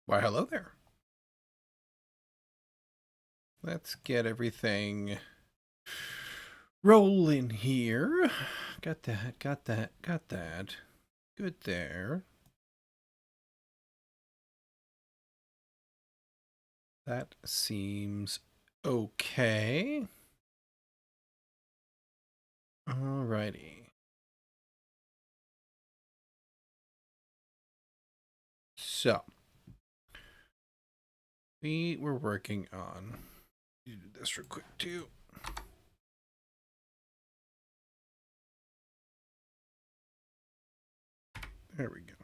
Why, hello there. Let's get everything rolling here. Got that, got that, got that. Good there. That seems okay. Alrighty. So, we were working on... Do this real quick too. There we go.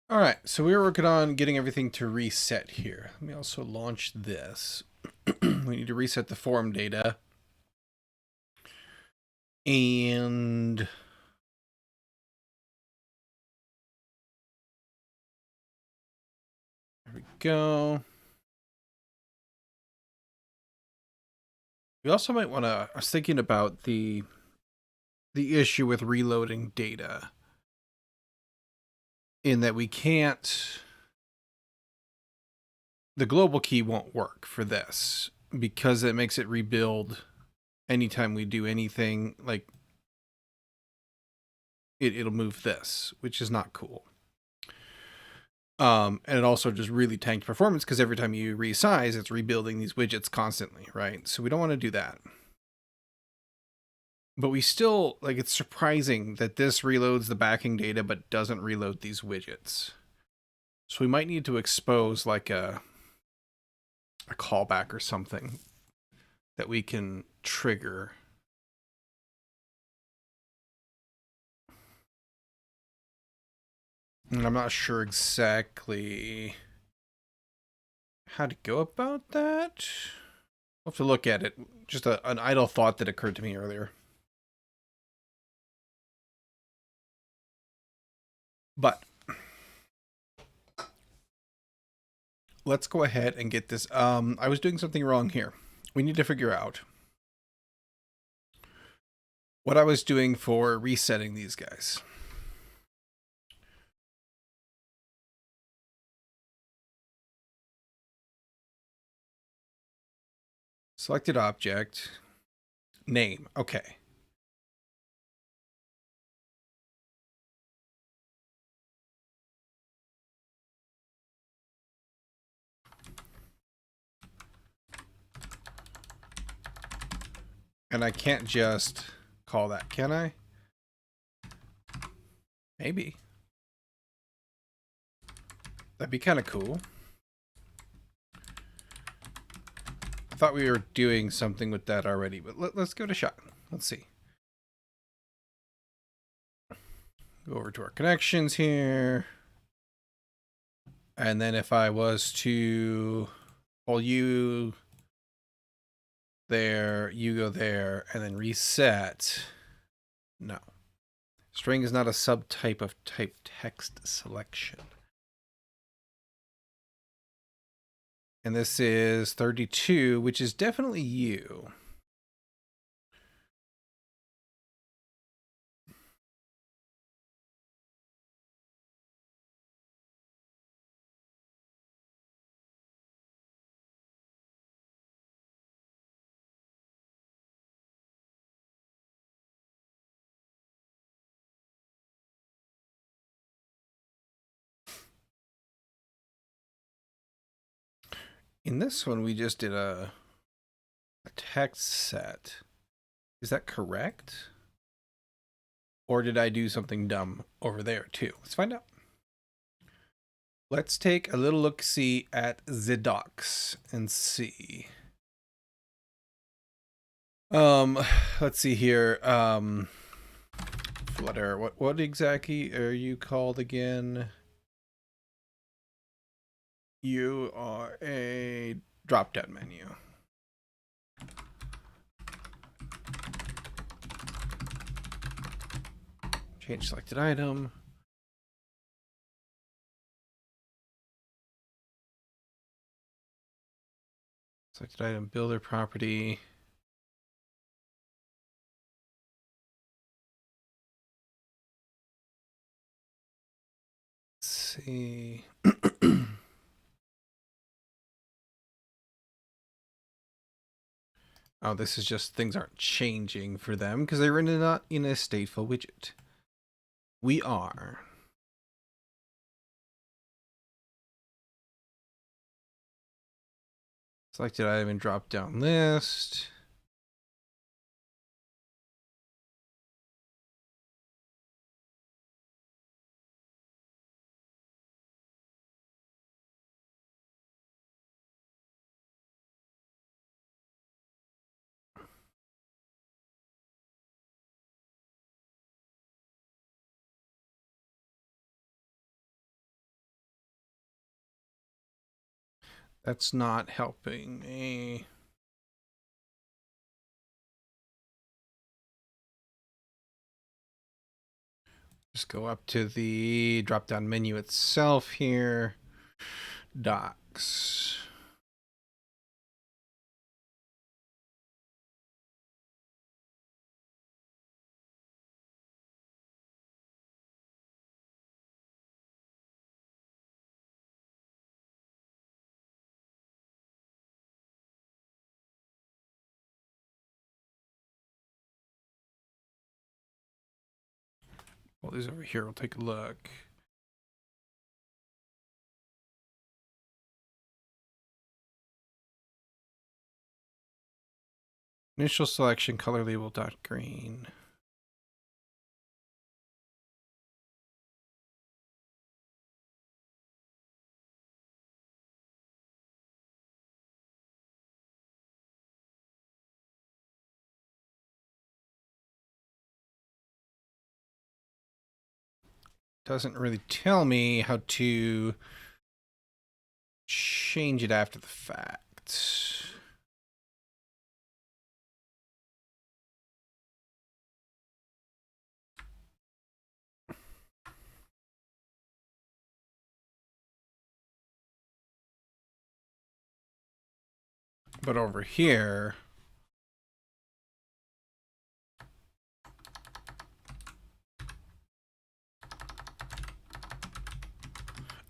All right, so we were working on getting everything to reset here. Let me also launch this. We need to reset the form data. And there we go. We also might want to... I was thinking about the issue with reloading data, in that we can't... The global key won't work for this because it makes it rebuild anytime we do anything. Like, it'll move this, which is not cool. And it also just really tanked performance because every time you resize, it's rebuilding these widgets constantly, right? So we don't want to do that. But we still, like, it's surprising that this reloads the backing data but doesn't reload these widgets. So we might need to expose, like, a callback or something that we can trigger. And I'm not sure exactly how to go about that. I'll have to look at it. Just an idle thought that occurred to me earlier. But let's go ahead and get this. I was doing something wrong here. We need to figure out what I was doing for resetting these guys. Selected object. Name. Okay. And I can't just call that, can I? Maybe. That'd be kind of cool. I thought we were doing something with that already, but let's give it a shot. Let's see. Go over to our connections here. And then if I was to pull you there, you go there, and then reset. No. String is not a subtype of type text selection. And this is 32, which is definitely you. In this one, we just did a text set. Is that correct? Or did I do something dumb over there too? Let's find out. Let's take a little look-see at the docs and see. Let's see here. Flutter. What exactly are you called again? You are a drop-down menu. Change selected item. Selected item, builder property. see. Oh, this is just things aren't changing for them because they're not in a stateful widget. We are. Selected item and drop down list. That's not helping me. Just go up to the drop-down menu itself here. Docs. Well, these over here. We'll take a look. Initial selection, color label dot green. Doesn't really tell me how to change it after the fact. But over here,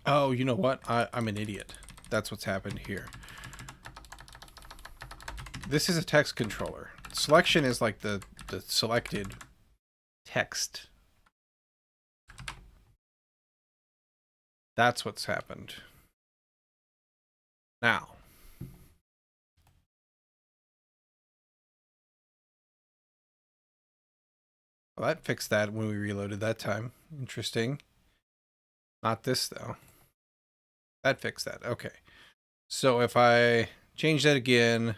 oh, you know what? I'm an idiot. That's what's happened here. This is a text controller. Selection is like the selected text. That's what's happened. Now. Well, that fixed that when we reloaded that time. Interesting. Not this, though. That fixed that. Okay. So if I change that again,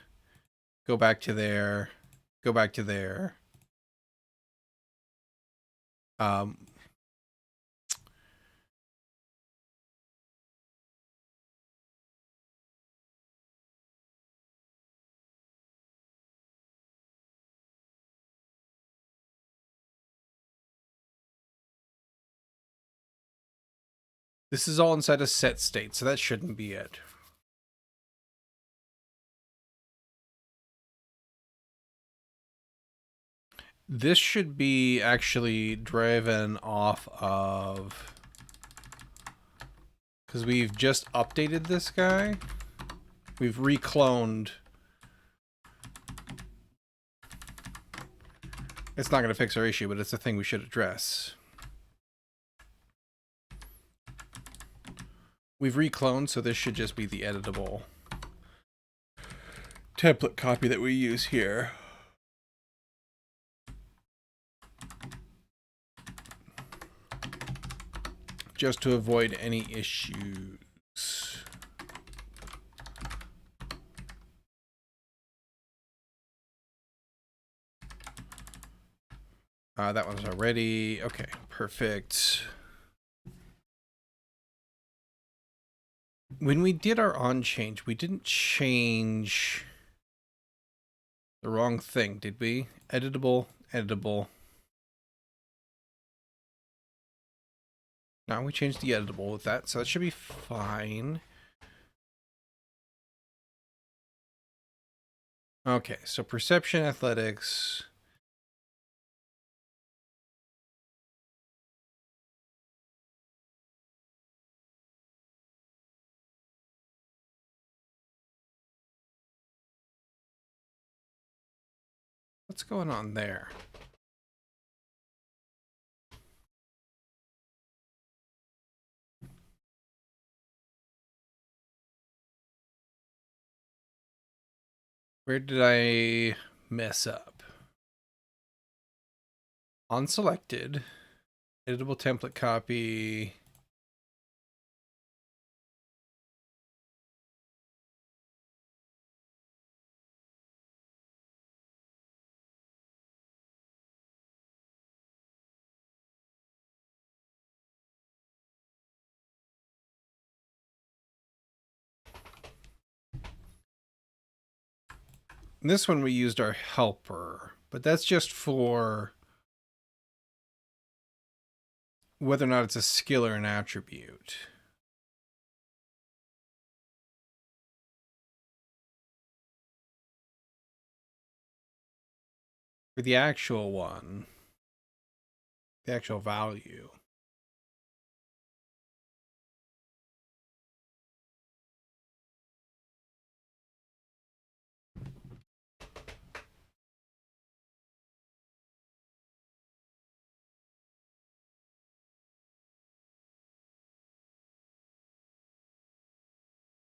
go back to there, go back to there. This is all inside a set state, so that shouldn't be it. This should be actually driven off of, because we've just updated this guy. We've recloned. It's not going to fix our issue, but it's a thing we should address. We've recloned, so this should just be the editable template copy that we use here. Just to avoid any issues. That one's already. Okay, perfect. When we did our on change, we didn't change the wrong thing, did we? Editable, editable. Now we changed the editable with that, so that should be fine. Okay, so perception, athletics. What's going on there? Where did I mess up? Unselected. Editable template copy. This one we used our helper, but that's just for whether or not it's a skill or an attribute. For the actual one, the actual value.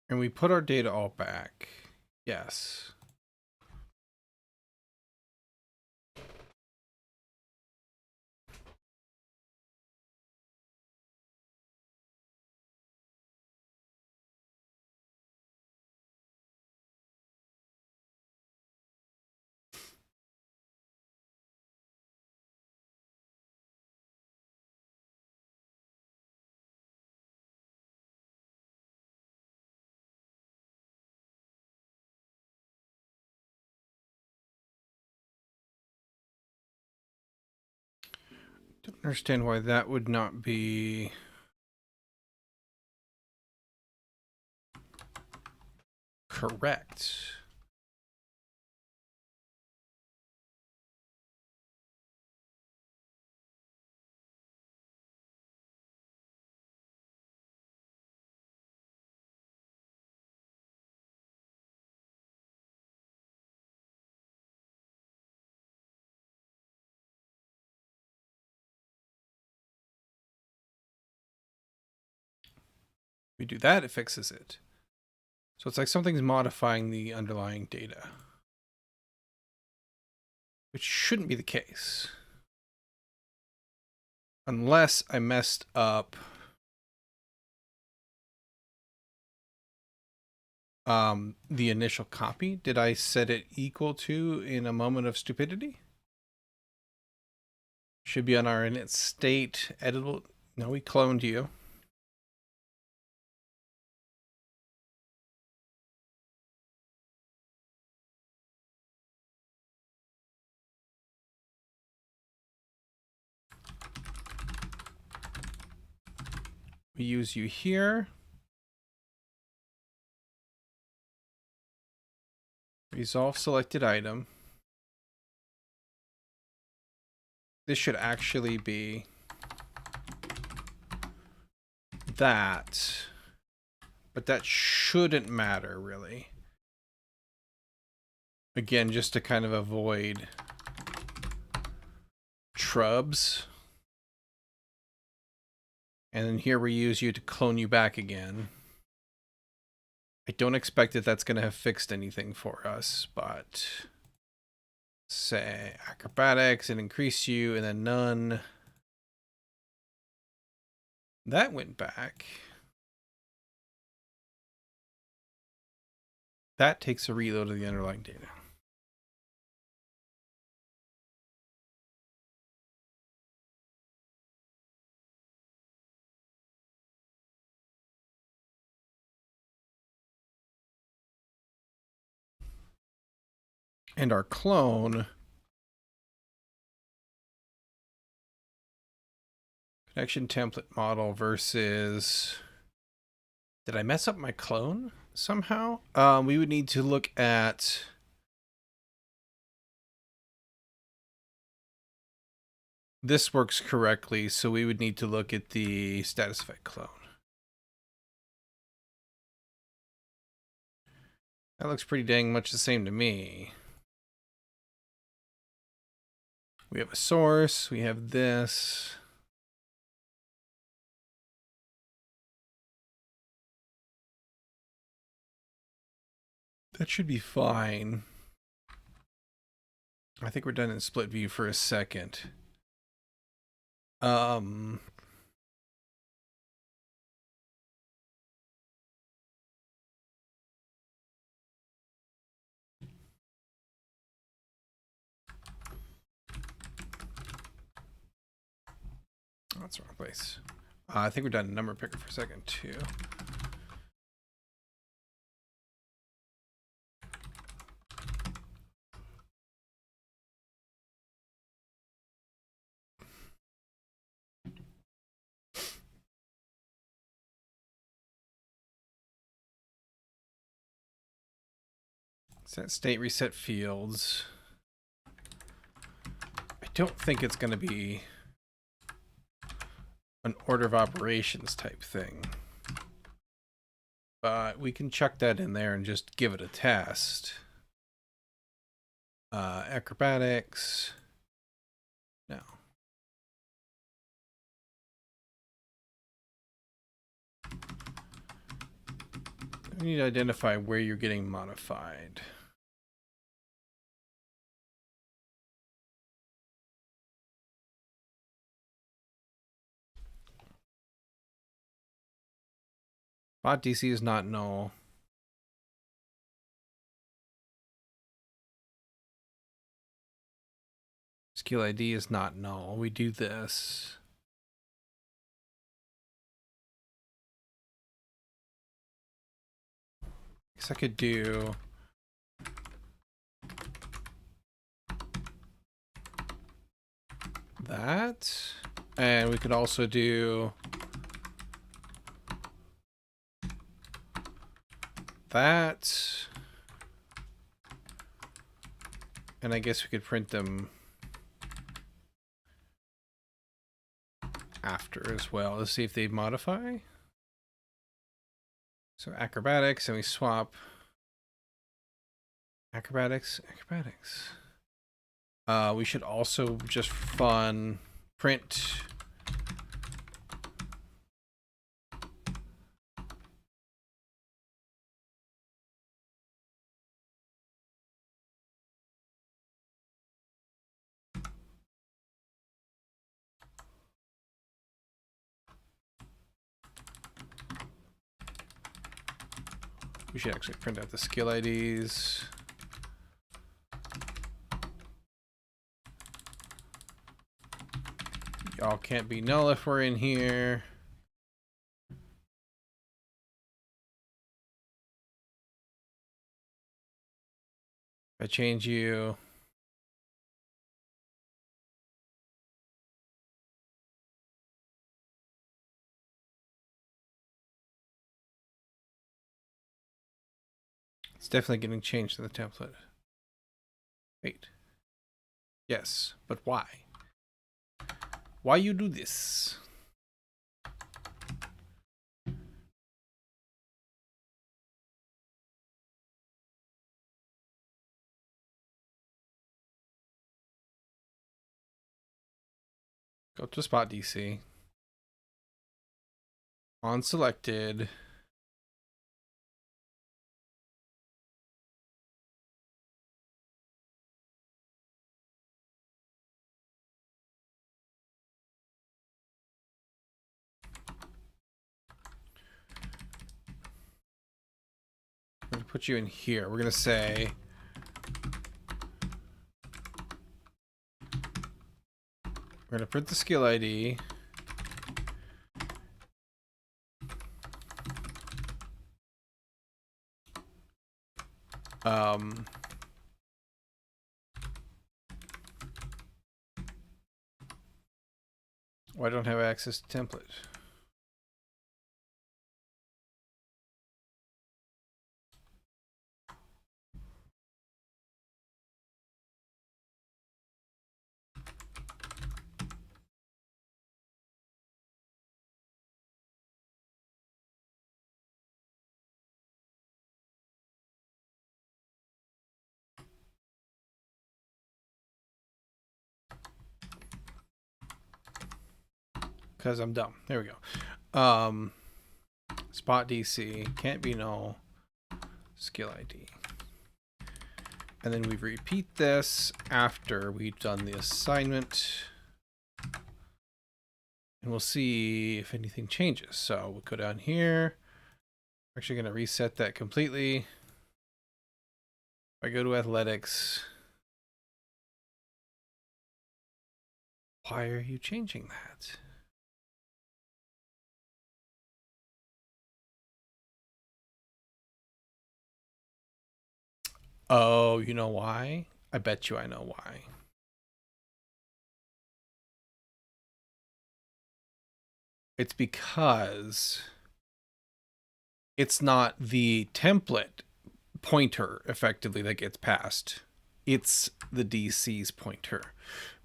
And we put our data all back. Yes. Don't understand why that would not be correct. We do that, it fixes it. So it's like something's modifying the underlying data, which shouldn't be the case. Unless I messed up the initial copy. Did I set it equal to in a moment of stupidity? Should be on our init state editable. No, we cloned you. We use you here. Resolve selected item. This should actually be that, but that shouldn't matter really. Again, just to kind of avoid trubs. And then here we use you to clone you back again. I don't expect that that's going to have fixed anything for us, but say acrobatics and increase you and then none. That went back. That takes a reload of the underlying data. And our clone connection template model versus, did I mess up my clone somehow? We would need to look at this works correctly, so we would need to look at the status effect clone. That looks pretty dang much the same to me. We have a source. We have this. That should be fine. I think we're done in split view for a second. That's the wrong place. I think we're done in number picker for a second too. Set state reset fields. I don't think it's going to be an order of operations type thing. But we can chuck that in there and just give it a test. Acrobatics. No. We need to identify where you're getting modified. Bot DC is not null. Skill ID is not null. We do this. Guess I could do that. And we could also do that. And I guess we could print them after as well. Let's see if they modify. So acrobatics, and we swap acrobatics. We should also just for fun print we should actually print out the skill IDs. Y'all can't be null if we're in here. If I change you, it's definitely getting changed to the template. Wait. Yes, but why? Why you do this? Go to spot DC. On selected. I'm gonna put you in here. We're gonna say we're gonna print the skill ID. Why don't I have access to template? . because I'm dumb. There we go. Spot DC can't be null. Skill ID. And then we repeat this after we've done the assignment. And we'll see if anything changes. So we'll go down here. We're actually going to reset that completely. If I go to athletics. Why are you changing that? Oh, you know why? I bet you I know why. It's because it's not the template pointer effectively that gets passed. It's the DC's pointer.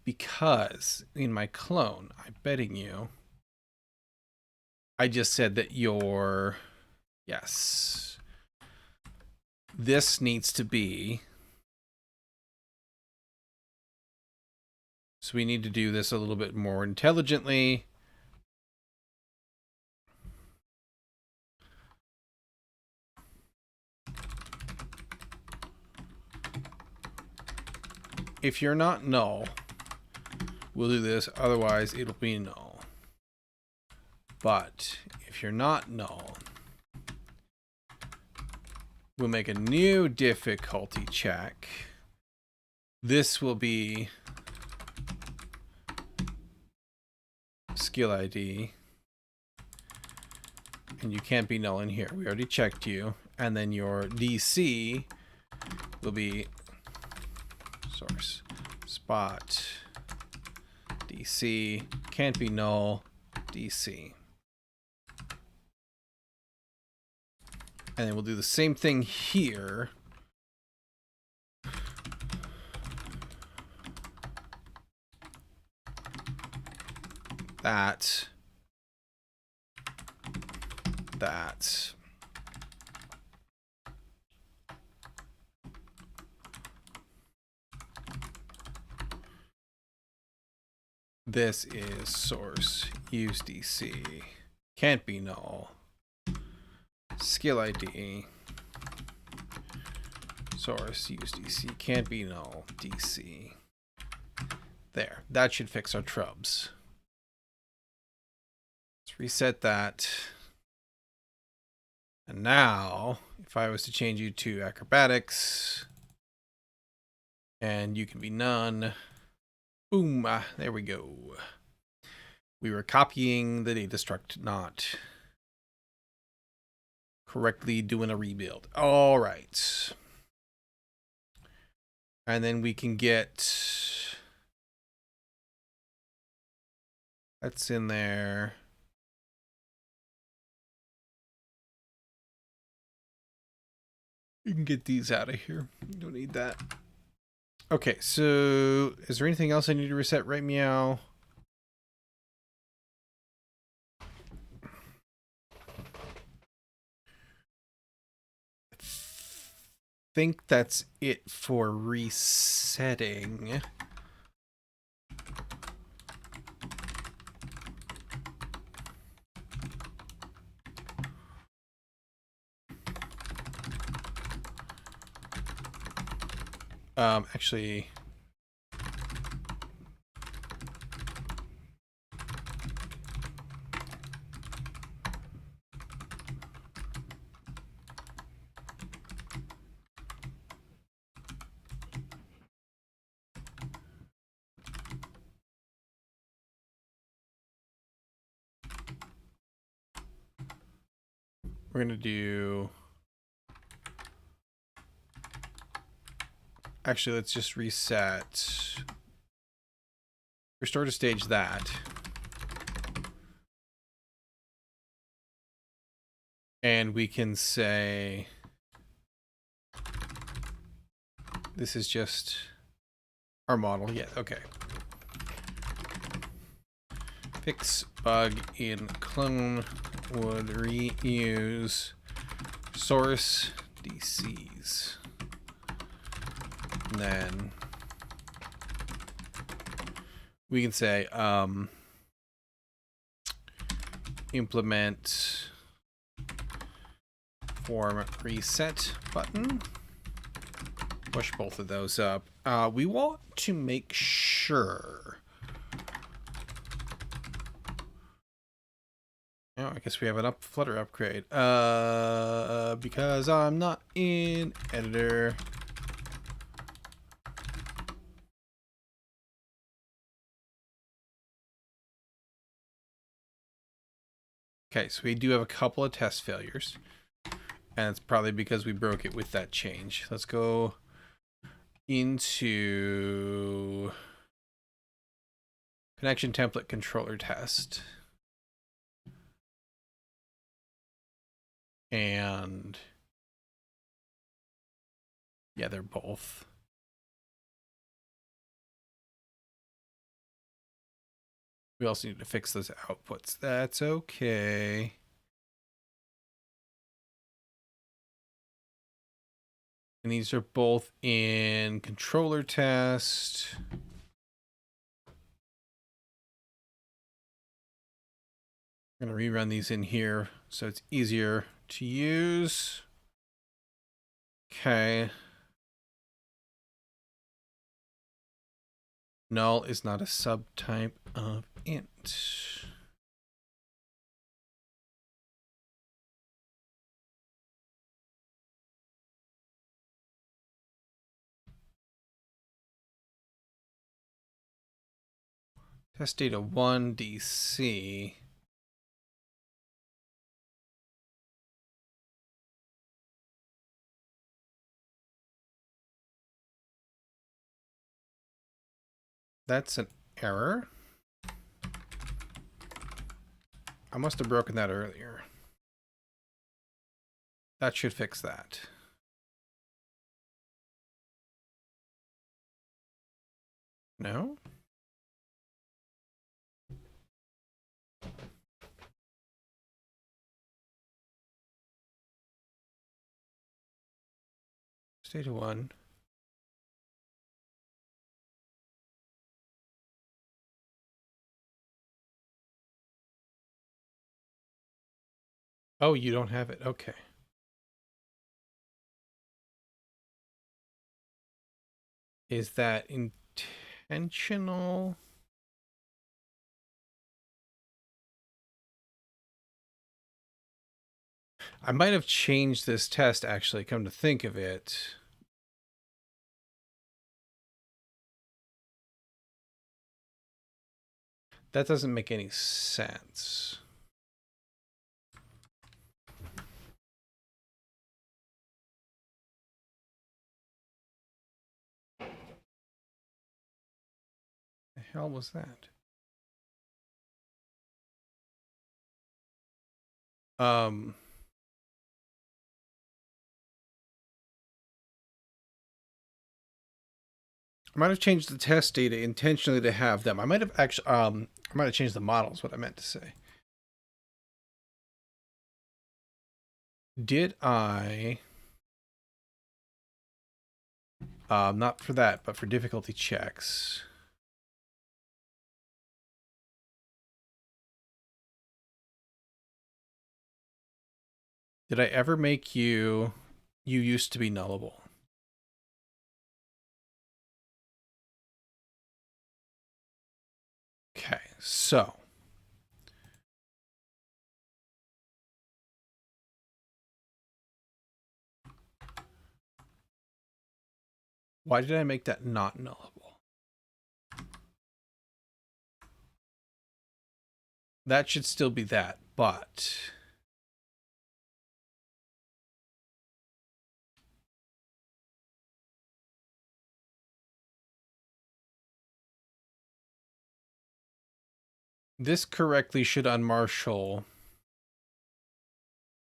Because in my clone, I'm betting you, I just said that your, yes, this needs to be, so we need to do this a little bit more intelligently. If you're not null, we'll do this, otherwise it'll be null. But if you're not null, we'll make a new difficulty check. This will be skill ID. And you can't be null in here. We already checked you. And then your DC will be source spot DC can't be null DC. And then we'll do the same thing here. That. This is source use DC can't be null. Skill ID source use DC can't be null DC. There, that should fix our trubs. Let's reset that. And now, if I was to change you to acrobatics, and you can be none, boom, there we go. We were copying the data struct, not correctly doing a rebuild. All right. And then we can get, that's in there. You can get these out of here. You don't need that. Okay, so is there anything else I need to reset? Right, meow. I think that's it for resetting. Actually, we're gonna do, actually, let's just reset. Restore to stage that. And we can say, this is just our model. Yeah, okay. Fix bug in clone would reuse source DCs. And then we can say implement form reset button. Push both of those up. We want to make sure. Oh, I guess we have an Flutter upgrade. Because I'm not in editor. Okay, so we do have a couple of test failures. And it's probably because we broke it with that change. Let's go into connection template controller test. And yeah, they're both. We also need to fix those outputs. That's okay. And these are both in controller test. I'm going to rerun these in here so it's easier to use. Okay. Null is not a subtype of int. Test data 1 DC. That's an error. I must have broken that earlier. That should fix that. No? Data 1. Oh, you don't have it. Okay. Is that intentional? I might have changed this test, actually, come to think of it. That doesn't make any sense. The hell was that? I might have changed the test data intentionally to have them. I might have actually, I might have changed the models, what I meant to say. Did I, not for that, but for difficulty checks. Did I ever make you used to be nullable? Okay, so. Why did I make that not nullable? That should still be that, but. This correctly should unmarshal.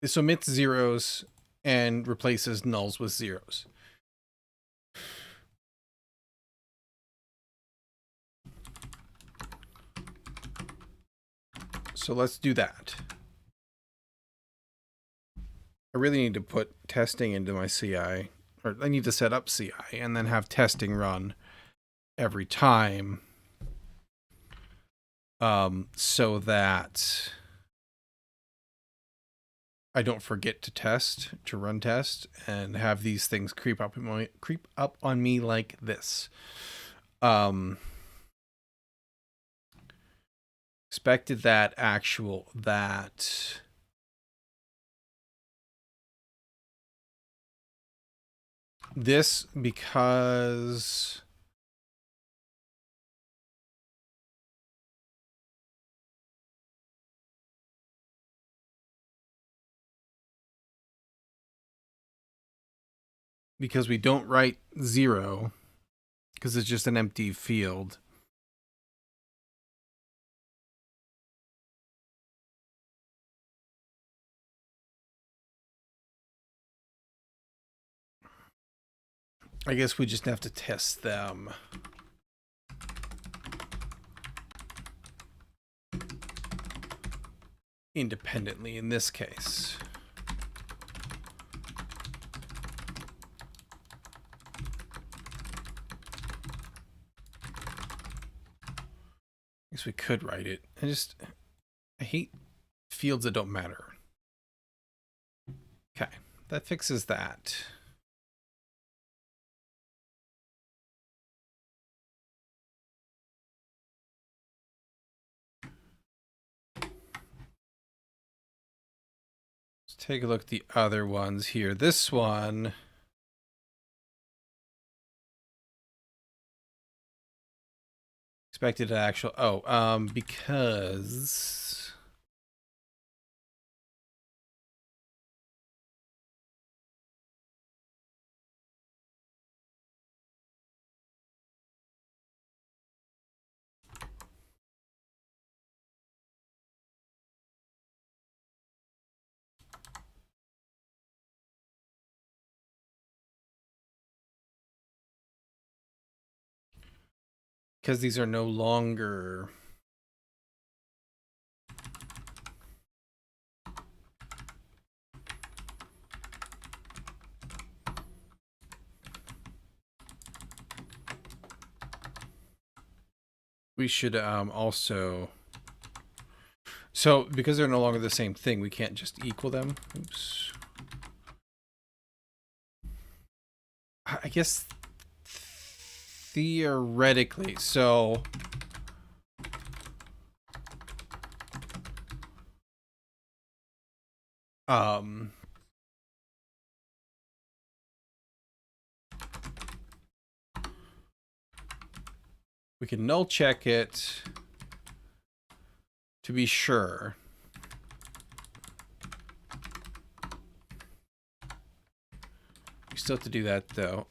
This omits zeros and replaces nulls with zeros. So let's do that. I really need to put testing into my CI, or I need to set up CI and then have testing run every time. So that I don't forget to run test, and have these things creep up on me like this. Expected that, actual that. This because we don't write 0 because it's just an empty field. I guess we just have to test them. Independently in this case. I guess we could write it. I hate fields that don't matter. Okay, that fixes that. Let's take a look at the other ones here. This one, expected actual, because these are no longer we should also, so because they're no longer the same thing, we can't just equal them. Oops. I guess theoretically, so we can null check it to be sure. We still have to do that though.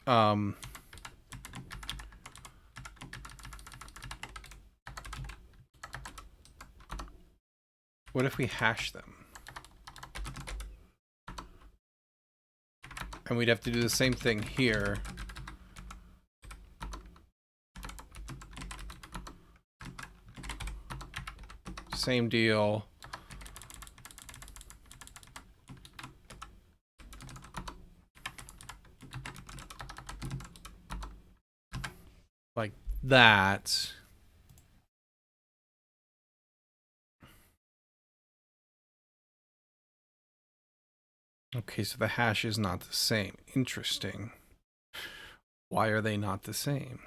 What if we hash them? And we'd have to do the same thing here. Same deal. Like that. Okay, so the hash is not the same. Interesting. Why are they not the same?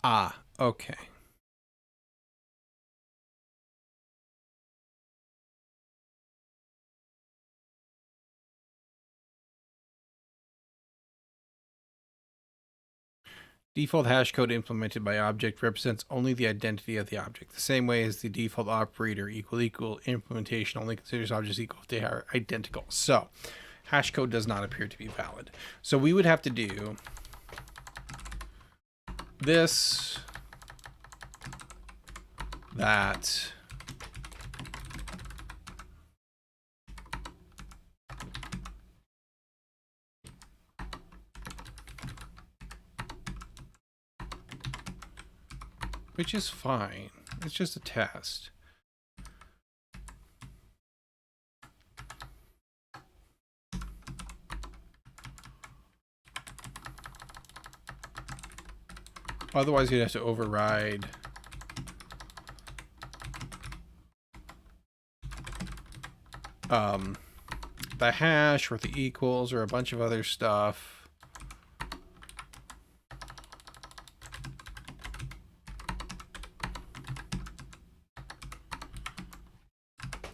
Ah, okay. Default hash code implemented by object represents only the identity of the object, the same way as the default operator equal implementation only considers objects equal if they are identical. So, hash code does not appear to be valid. So we would have to do this, that, which is fine. It's just a test. Otherwise, you'd have to override the hash or the equals or a bunch of other stuff.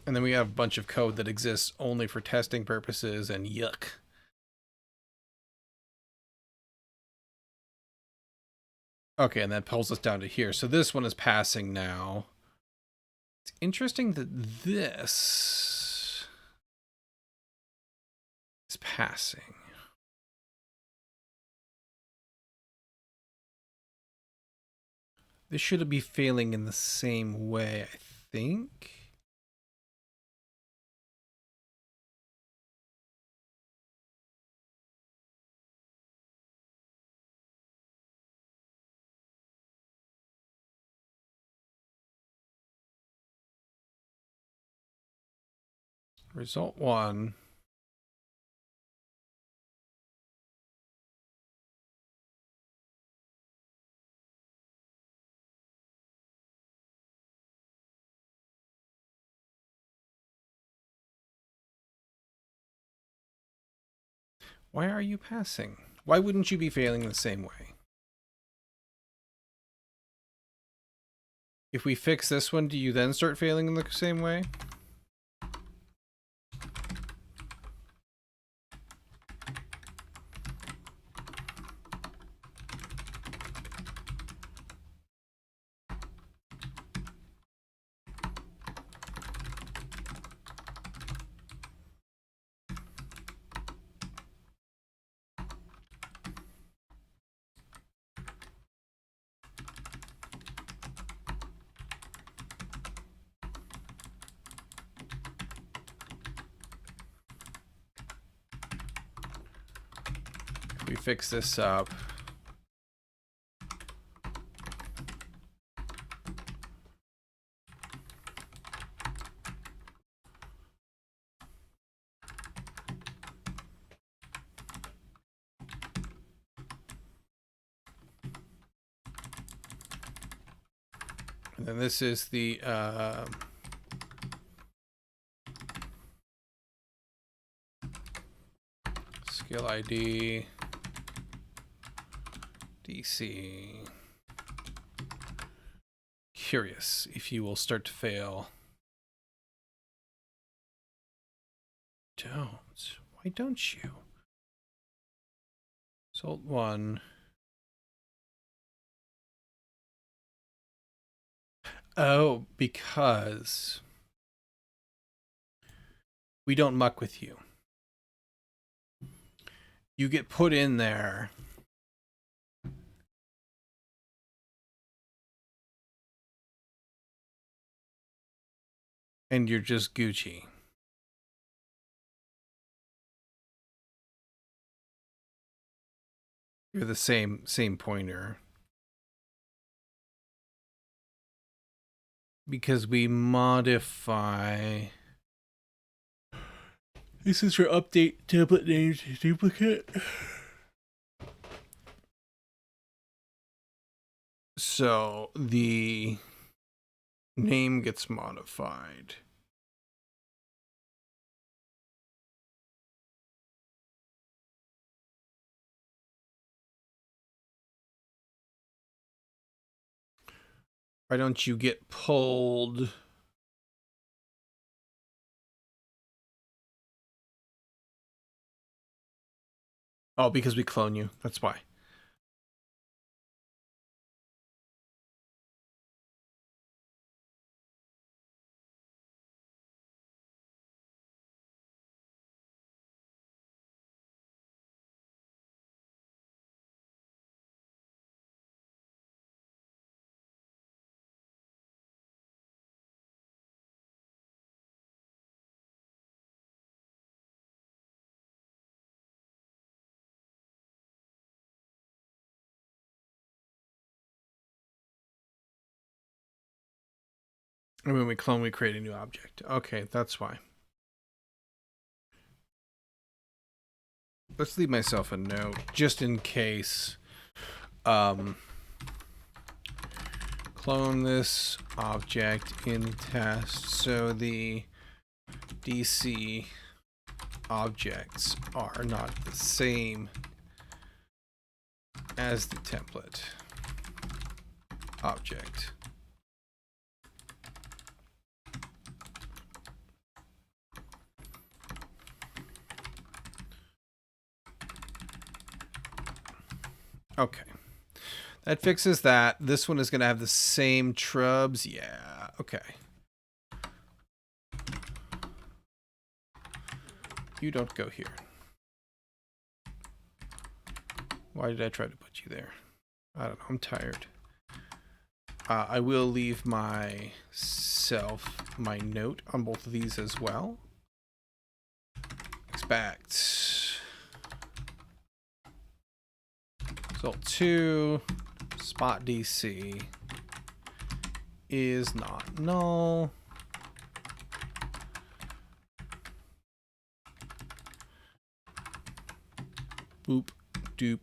And then we have a bunch of code that exists only for testing purposes, and yuck. Okay, and that pulls us down to here. So this one is passing now. It's interesting that this is passing. This should be failing in the same way, I think. Result 1. Why are you passing? Why wouldn't you be failing the same way? If we fix this one, do you then start failing in the same way? We fix this up. And then this is the skill ID DC. Curious if you will start to fail. Don't. Why don't you? Result 1. Oh, because we don't muck with you. You get put in there. And you're just Gucci. You're the same pointer. Because we modify. This is for update template names duplicate. So the name gets modified. Why don't you get pulled? Oh, because we clone you. That's why. And when we clone, we create a new object. Okay, that's why. Let's leave myself a note just in case. clone this object in test so the DC objects are not the same as the template object. Okay. That fixes that. This one is going to have the same trubs. Yeah, okay. You don't go here. Why did I try to put you there? I don't know. I'm tired. I will leave my note on both of these as well. Expect. Result 2. Spot DC is not null. Boop, doop.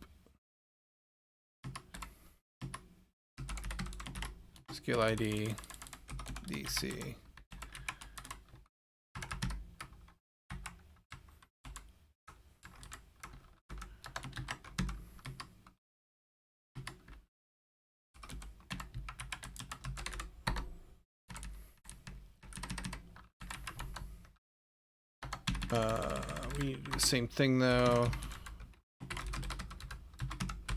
Skill ID, DC. We need to do the same thing though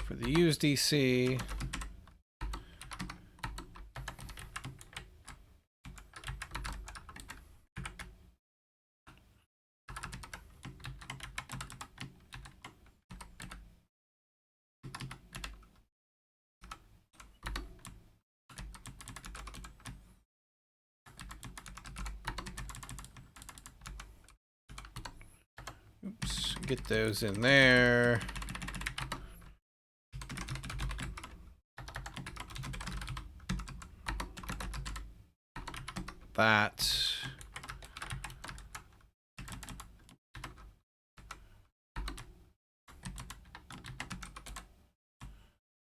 for the use DC. Oops, get those in there. That.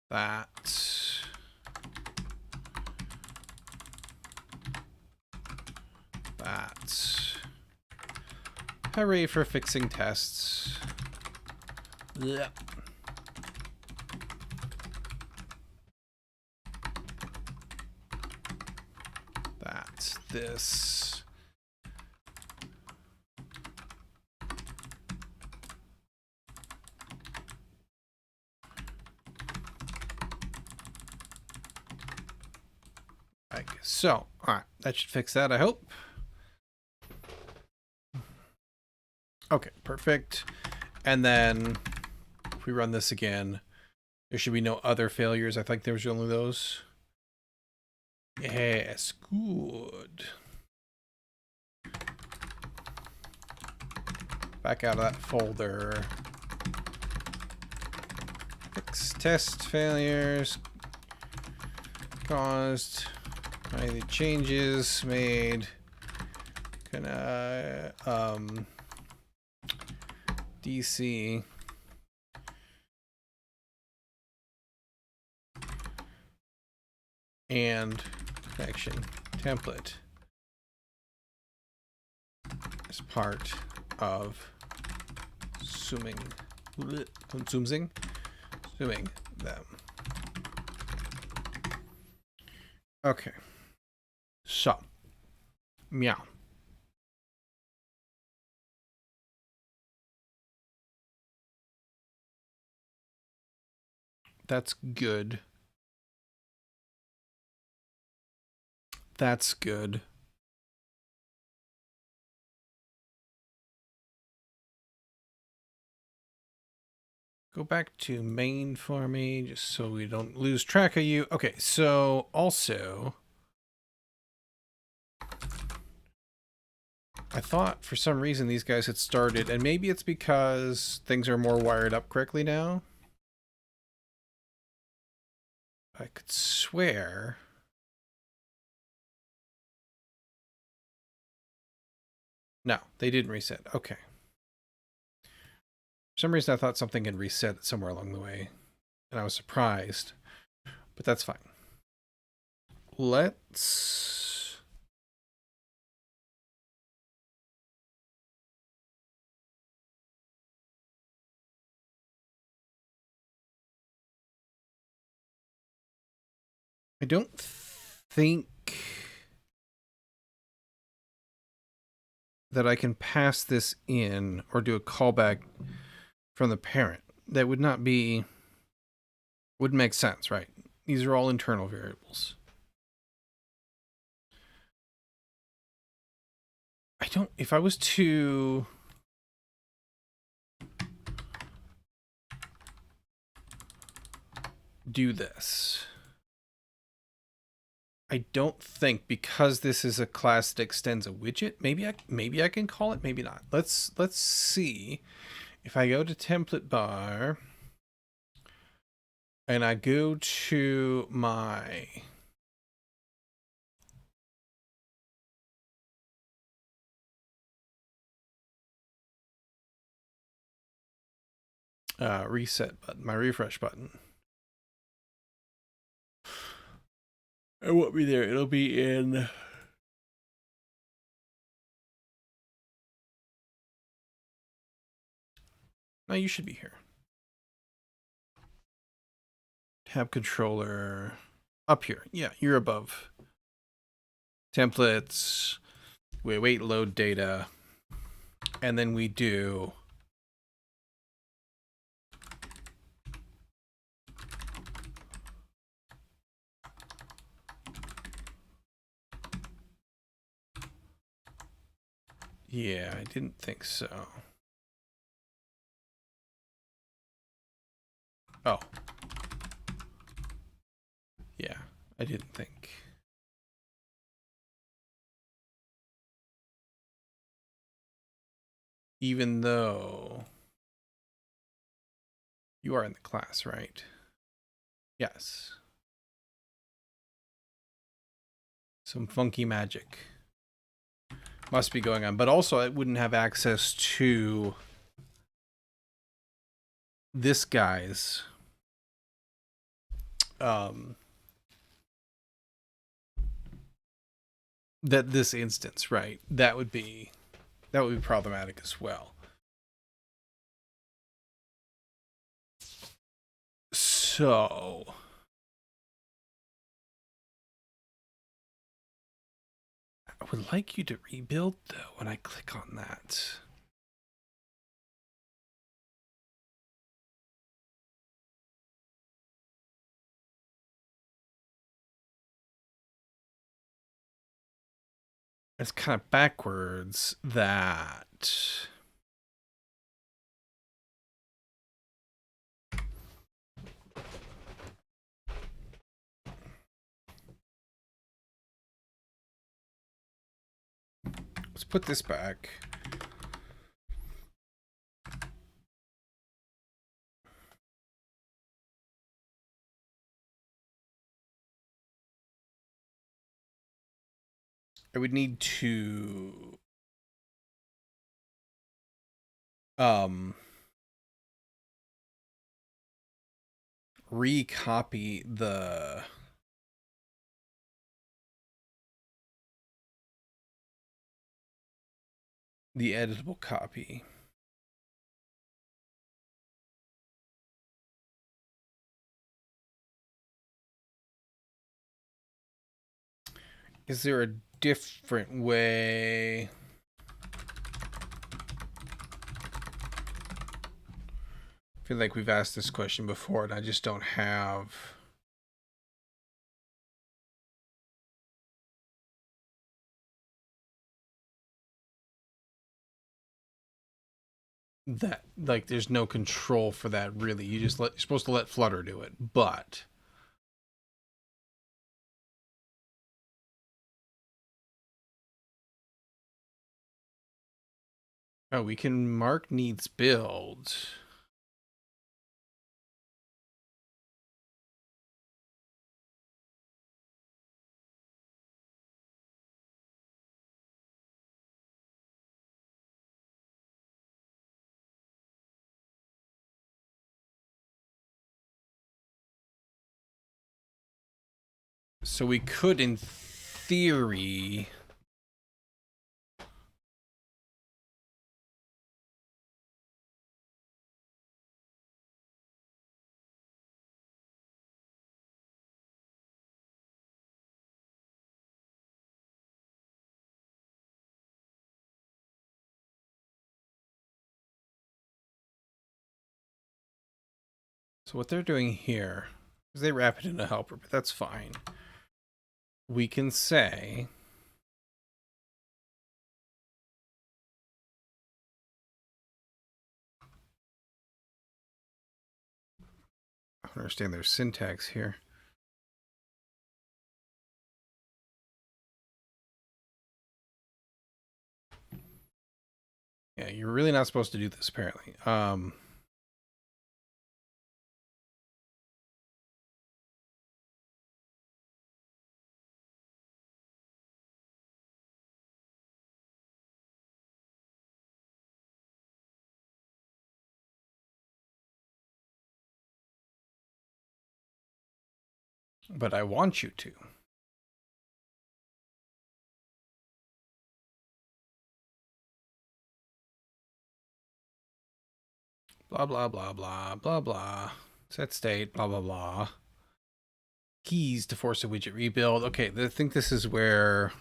That. That. Hooray for fixing tests. Yeah. That's this. I guess so. All right, that should fix that, I hope. Okay, perfect. And then if we run this again, there should be no other failures. I think there was only those. Yes, good. Back out of that folder. Fix test failures caused by the changes made. Gonna DC and connection template as part of consuming them. Okay. So, meow. That's good. That's good. Go back to main for me, just so we don't lose track of you. Okay, so also, I thought for some reason these guys had started, and maybe it's because things are more wired up correctly now. I could swear. No, they didn't reset. Okay. For some reason, I thought something had reset somewhere along the way, and I was surprised, but that's fine. let's... I don't think that I can pass this in or do a callback from the parent. That would not be... wouldn't make sense, right? These are all internal variables. I don't... if I was to... do this... I don't think, because this is a class that extends a widget, maybe I can call it, maybe not. Let's see. If I go to template bar and I go to my reset button, my refresh button, it won't be there. It'll be in... no, you should be here. Tab controller up here. Yeah, you're above. Templates. We await load data. And then we do... yeah, I didn't think so. Oh. Yeah, I didn't think. Even though you are in the class, right? Yes. Some funky magic must be going on. But also, I wouldn't have access to this guy's this instance, right? That would be problematic as well. So I would like you to rebuild though when I click on that. It's kind of backwards that let's put this back. I would need to recopy the editable copy. Is there a different way? I feel like we've asked this question before and I just don't have that. Like, there's no control for that, really. You're supposed to let Flutter do it, but oh, we can mark needs build. So we could, in theory... So what they're doing here is they wrap it in a helper, but that's fine. We can say... I don't understand their syntax here. Yeah, you're really not supposed to do this, apparently. But I want you to. Blah, blah, blah, blah, blah, blah. Set state, blah, blah, blah. Keys to force a widget rebuild. Okay, I think this is where...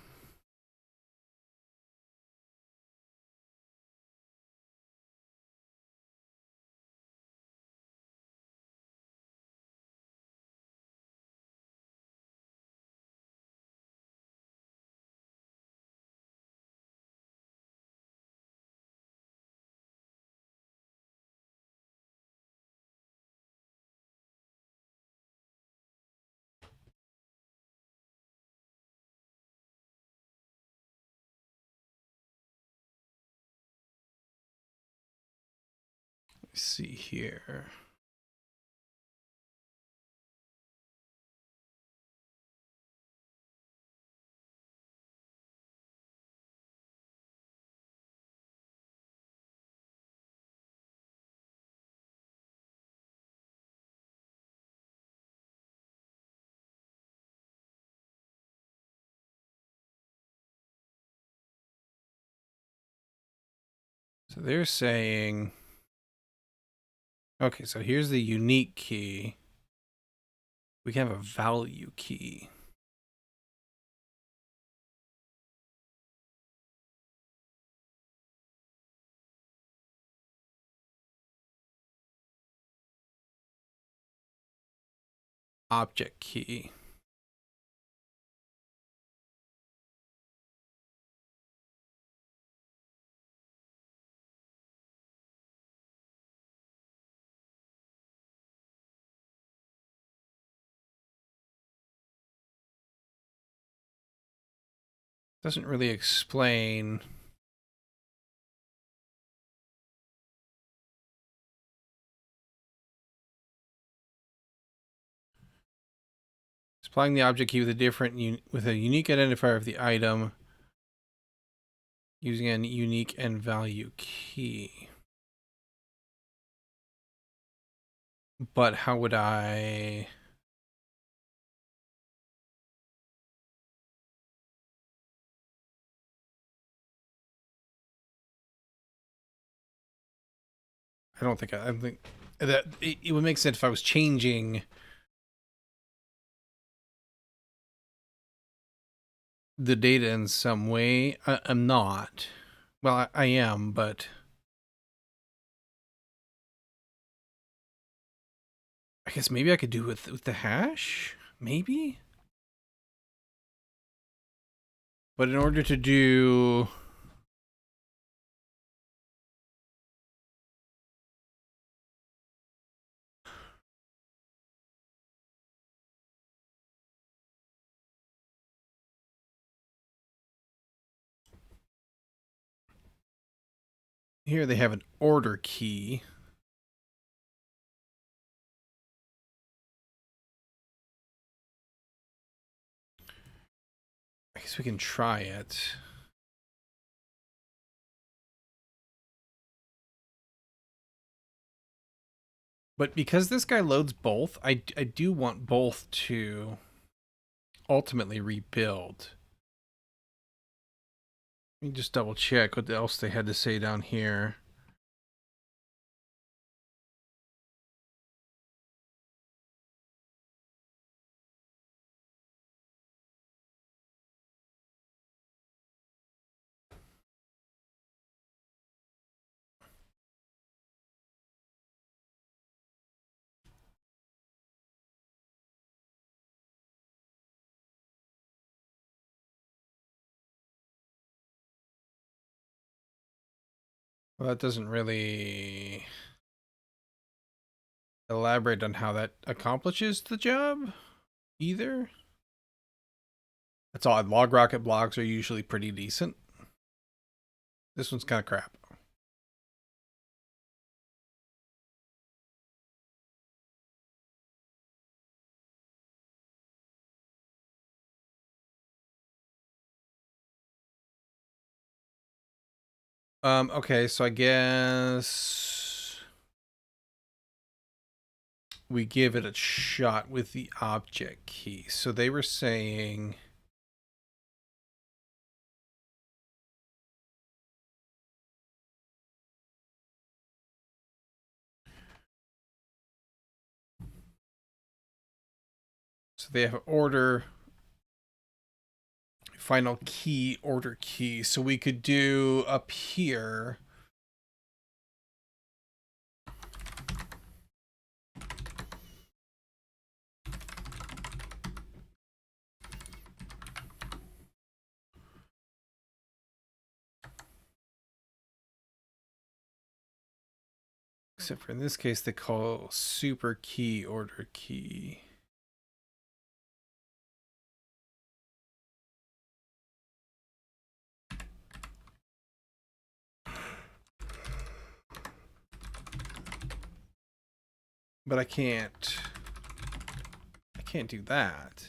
Let's see here. So they're saying... Okay, so here's the unique key. We can have a value key. Object key. Doesn't really explain... Supplying the object key with a unique identifier of the item using a unique and value key. But how would I... I think that it would make sense if I was changing the data in some way. I'm not. Well, I am, but I guess maybe I could do it with the hash? Maybe? But in order to do... Here they have an order key. I guess we can try it. But because this guy loads both, I do want both to... ultimately rebuild. Let me just double check what else they had to say down here. Well, that doesn't really elaborate on how that accomplishes the job either. That's odd. Log rocket blocks are usually pretty decent. This one's kind of crap. Okay, so I guess we give it a shot with the object key. So they were saying so they have order, final key, order key. So we could do up here. Except for in this case, they call super key order key. But I can't do that.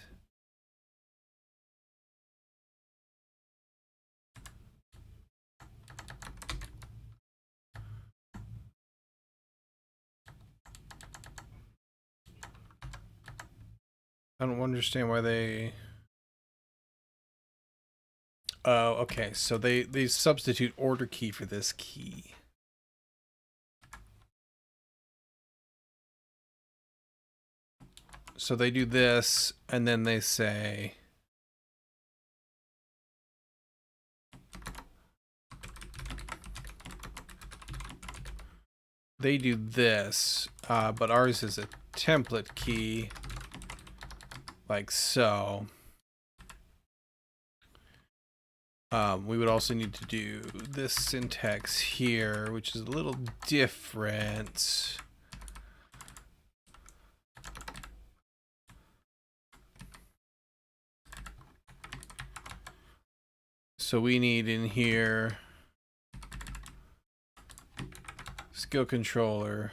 I don't understand why they... Oh, okay. So they substitute order key for this key. So they do this, and then they say... They do this, but ours is a template key, like so. We would also need to do this syntax here, which is a little different. So we need in here skill controller.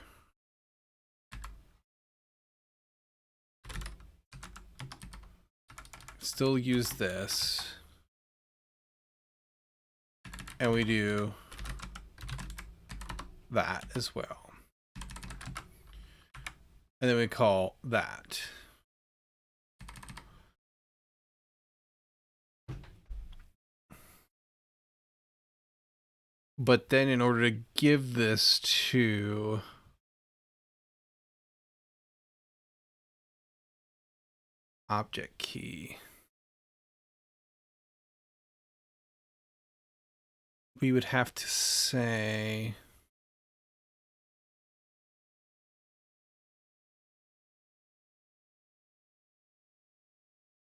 Still use this. And we do that as well. And then we call that. But then in order to give this to object key, we would have to say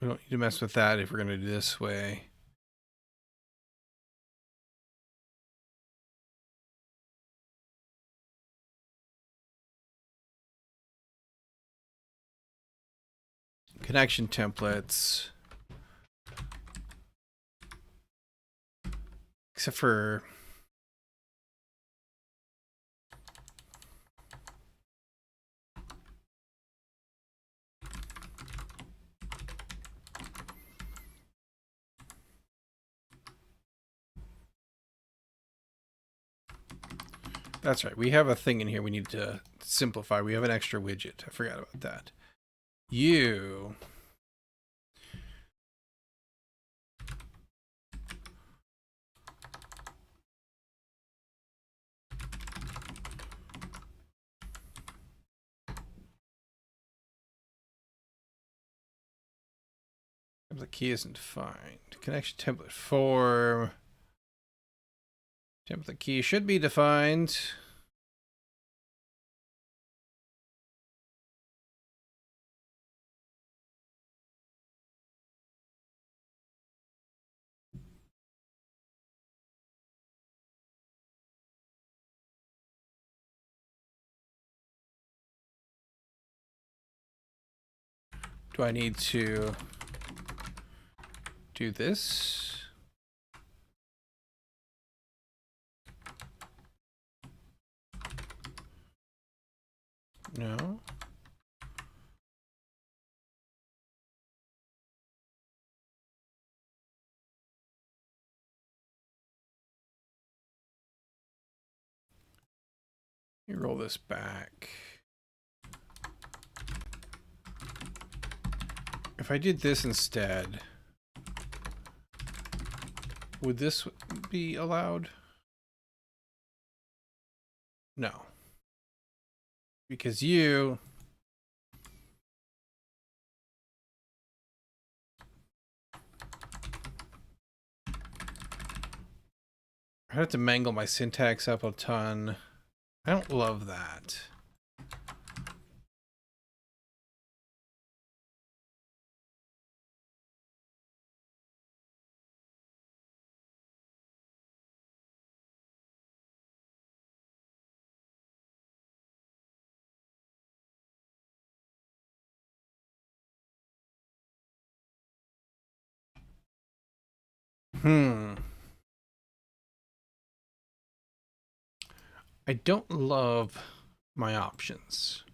we don't need to mess with that if we're going to do this way. Connection templates. Except for that's right. We have a thing in here we need to simplify. We have an extra widget. I forgot about that. You Template key isn't defined. Connection template form. Template key should be defined. Do I need to do this? No. Let me roll this back. If I did this instead, would this be allowed? No. Because you... I have to mangle my syntax up a ton. I don't love that. I don't love my options.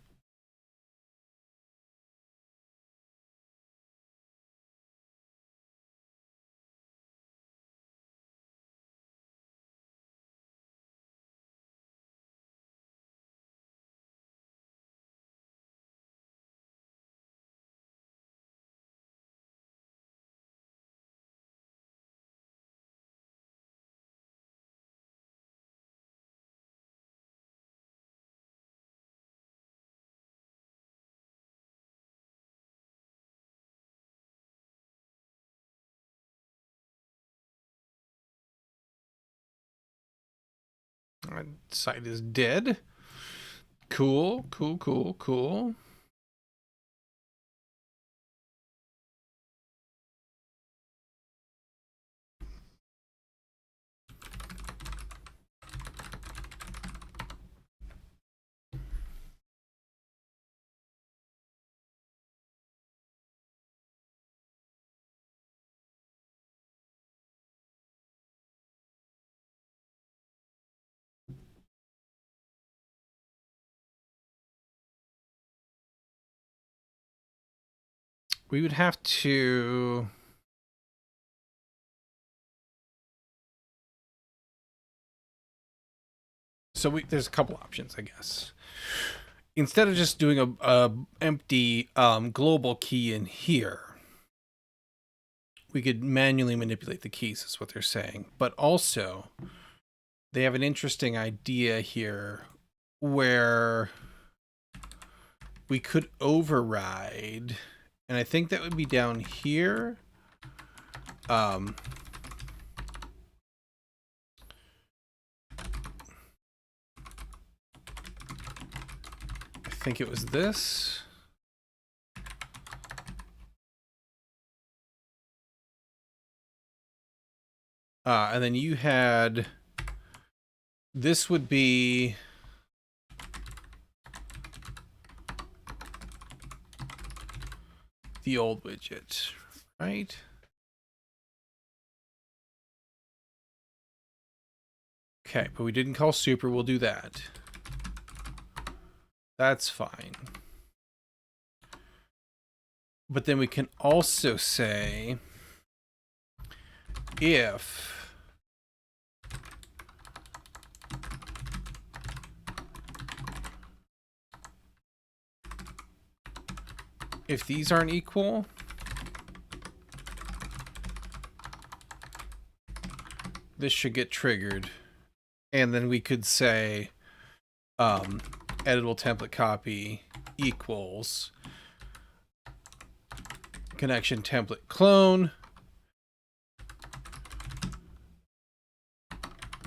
My site is dead. Cool, cool, cool, cool. We would have to... So there's a couple options, I guess. Instead of just doing a empty global key in here, we could manually manipulate the keys, is what they're saying. But also, they have an interesting idea here where we could override, and I think that would be down here. I think it was this. And then you had, this would be the old widget, right? Okay, but we didn't call super, we'll do that. That's fine. But then we can also say if these aren't equal, this should get triggered. And then we could say editable template copy equals connection template clone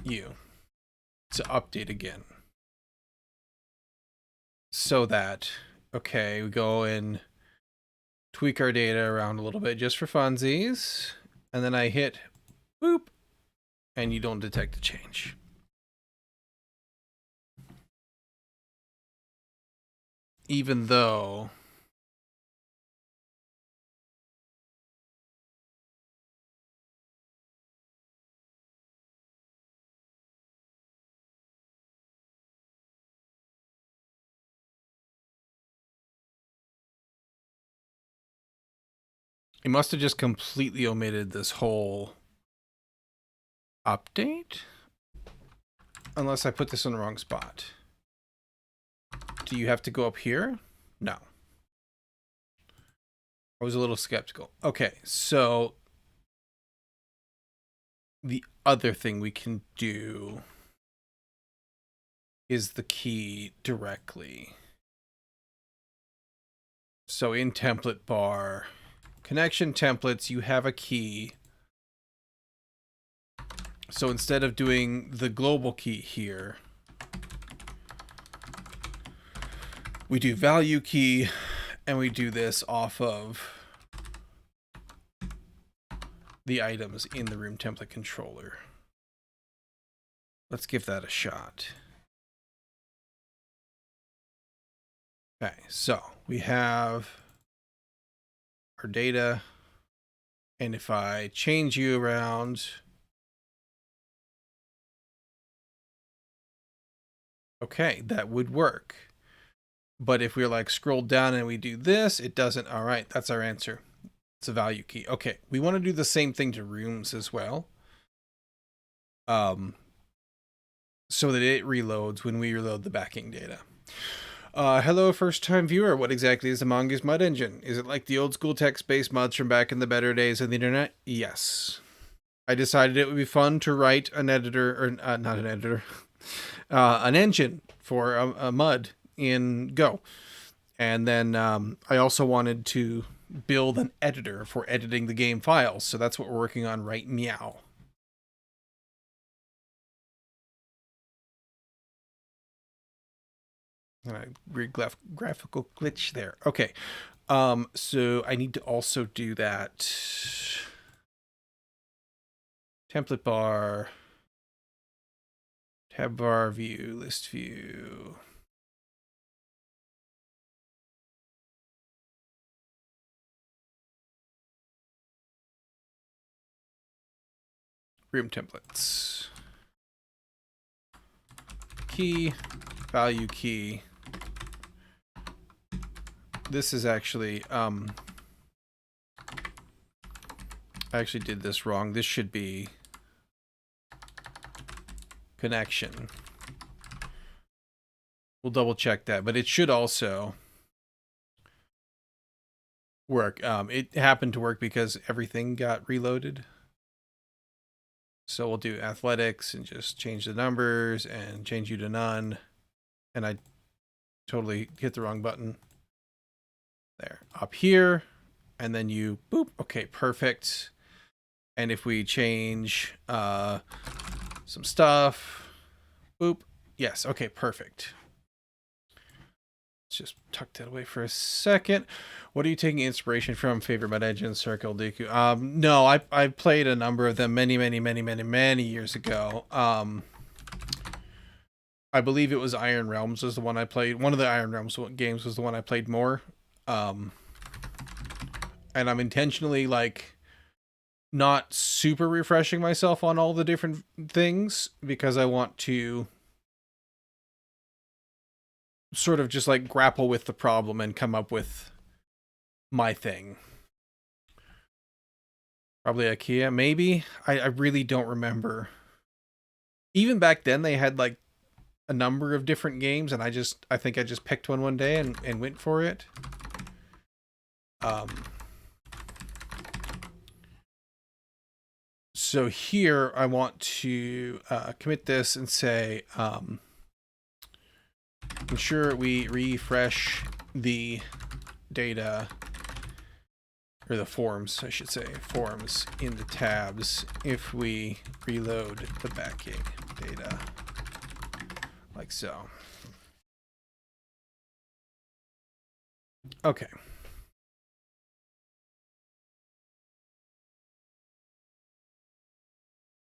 you to update again. So that, okay, we go and tweak our data around a little bit just for funsies. And then I hit boop and you don't detect a change. Even though it must have just completely omitted this whole update. Unless I put this in the wrong spot. Do you have to go up here? No. I was a little skeptical. Okay, so the other thing we can do is the key directly. So in template bar, connection templates, you have a key. So instead of doing the global key here, we do value key, and we do this off of the items in the room template controller. Let's give that a shot. Okay, so we have our data, and if I change you around, okay, that would work. But if we're like scroll down and we do this, it doesn't. All right, that's our answer. It's a value key. Okay, we want to do the same thing to rooms as well. So that it reloads when we reload the backing data. Hello, first-time viewer. What exactly is the Mongoose mod engine? Is it like the old-school text-based mods from back in the better days of the internet? Yes. I decided it would be fun to write an editor, or not an editor, an engine for a mud in Go. And then I also wanted to build an editor for editing the game files. So that's what we're working on right meow. Graphical glitch there. Okay. So I need to also do that template bar, tab bar, view, list view. Room templates. Key, value key. This is actually, I actually did this wrong. This should be connection. We'll double check that, but it should also work. It happened to work because everything got reloaded. So we'll do athletics and just change the numbers and change you to none. And I totally hit the wrong button. There, up here, and then you boop. Okay, perfect. And if we change some stuff, boop. Yes, okay, perfect. Let's just tuck that away for a second. What are you taking inspiration from? Favorite mod engine, Circle, Deku? No, I played a number of them many years ago. I believe it was Iron Realms was the one I played. One of the Iron Realms games was the one I played more. And I'm intentionally like not super refreshing myself on all the different things because I want to sort of just like grapple with the problem and come up with my thing. Probably IKEA, maybe. I really don't remember. Even back then they had like a number of different games and I think I just picked one day and went for it. So here I want to commit this and say ensure we refresh the data or the forms, I should say, forms in the tabs if we reload the backing data, like so. Okay.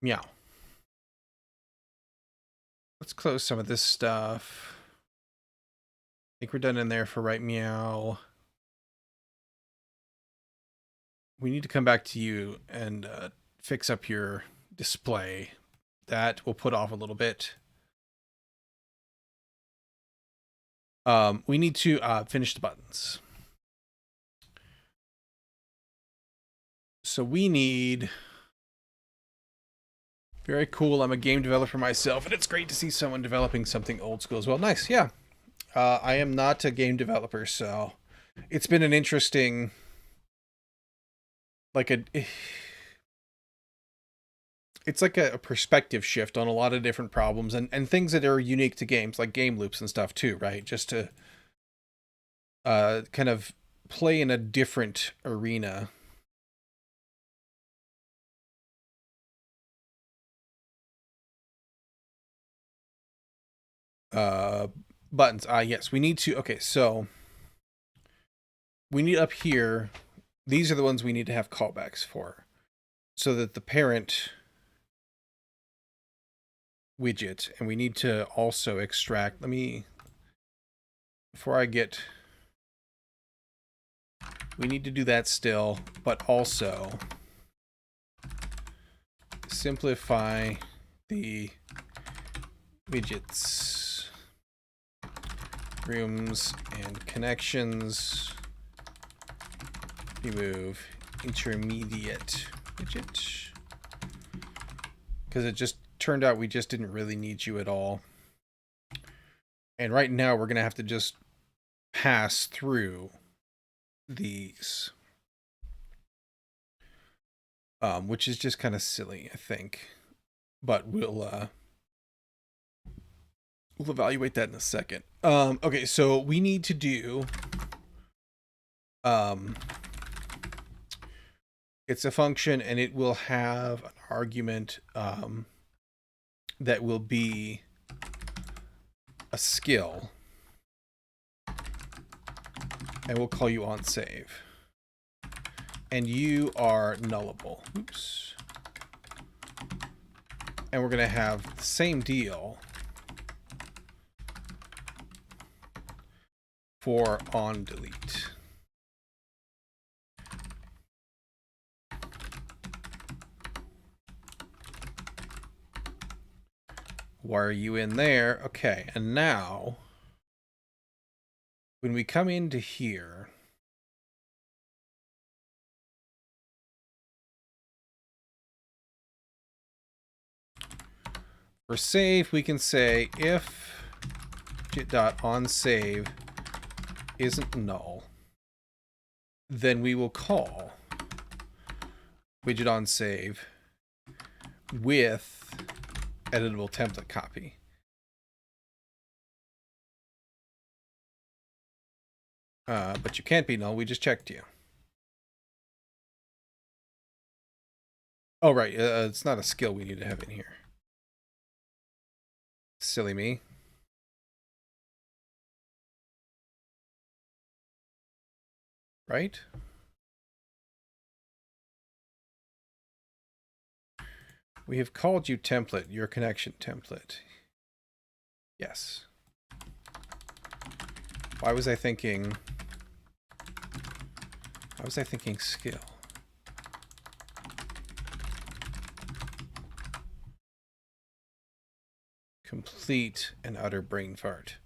Meow. Let's close some of this stuff. I think we're done in there for right meow. We need to come back to you and fix up your display. That will put off a little bit. We need to finish the buttons. So we need... Very cool. I'm a game developer myself, and it's great to see someone developing something old school as well. Nice, yeah. I am not a game developer, so it's been an interesting... It's like a perspective shift on a lot of different problems and things that are unique to games, like game loops and stuff too, right? Just to kind of play in a different arena. Buttons. Yes, we need to... Okay, so we need up here... These are the ones we need to have callbacks for, so that the parent widget, and we need to also extract... Let me... Before I get... We need to do that still, but also simplify the widgets, rooms, and connections. Remove intermediate widget, because it just turned out we just didn't really need you at all. And right now we're gonna have to just pass through these, which is just kind of silly, I think, but we'll evaluate that in a second. Okay, so we need to do it's a function, and it will have an argument that will be a skill, and we'll call you on save, and you are nullable. Oops. And we're gonna have the same deal for on delete. Why are you in there? Okay, and now when we come into here, for save, we can say if widget.onSave isn't null, then we will call widget.onSave with editable template copy. But you can't be null. We just checked you. Oh, right. It's not a skill we need to have in here. Silly me. Right? We have called you template, your connection template. Yes. Why was I thinking skill? Complete and utter brain fart.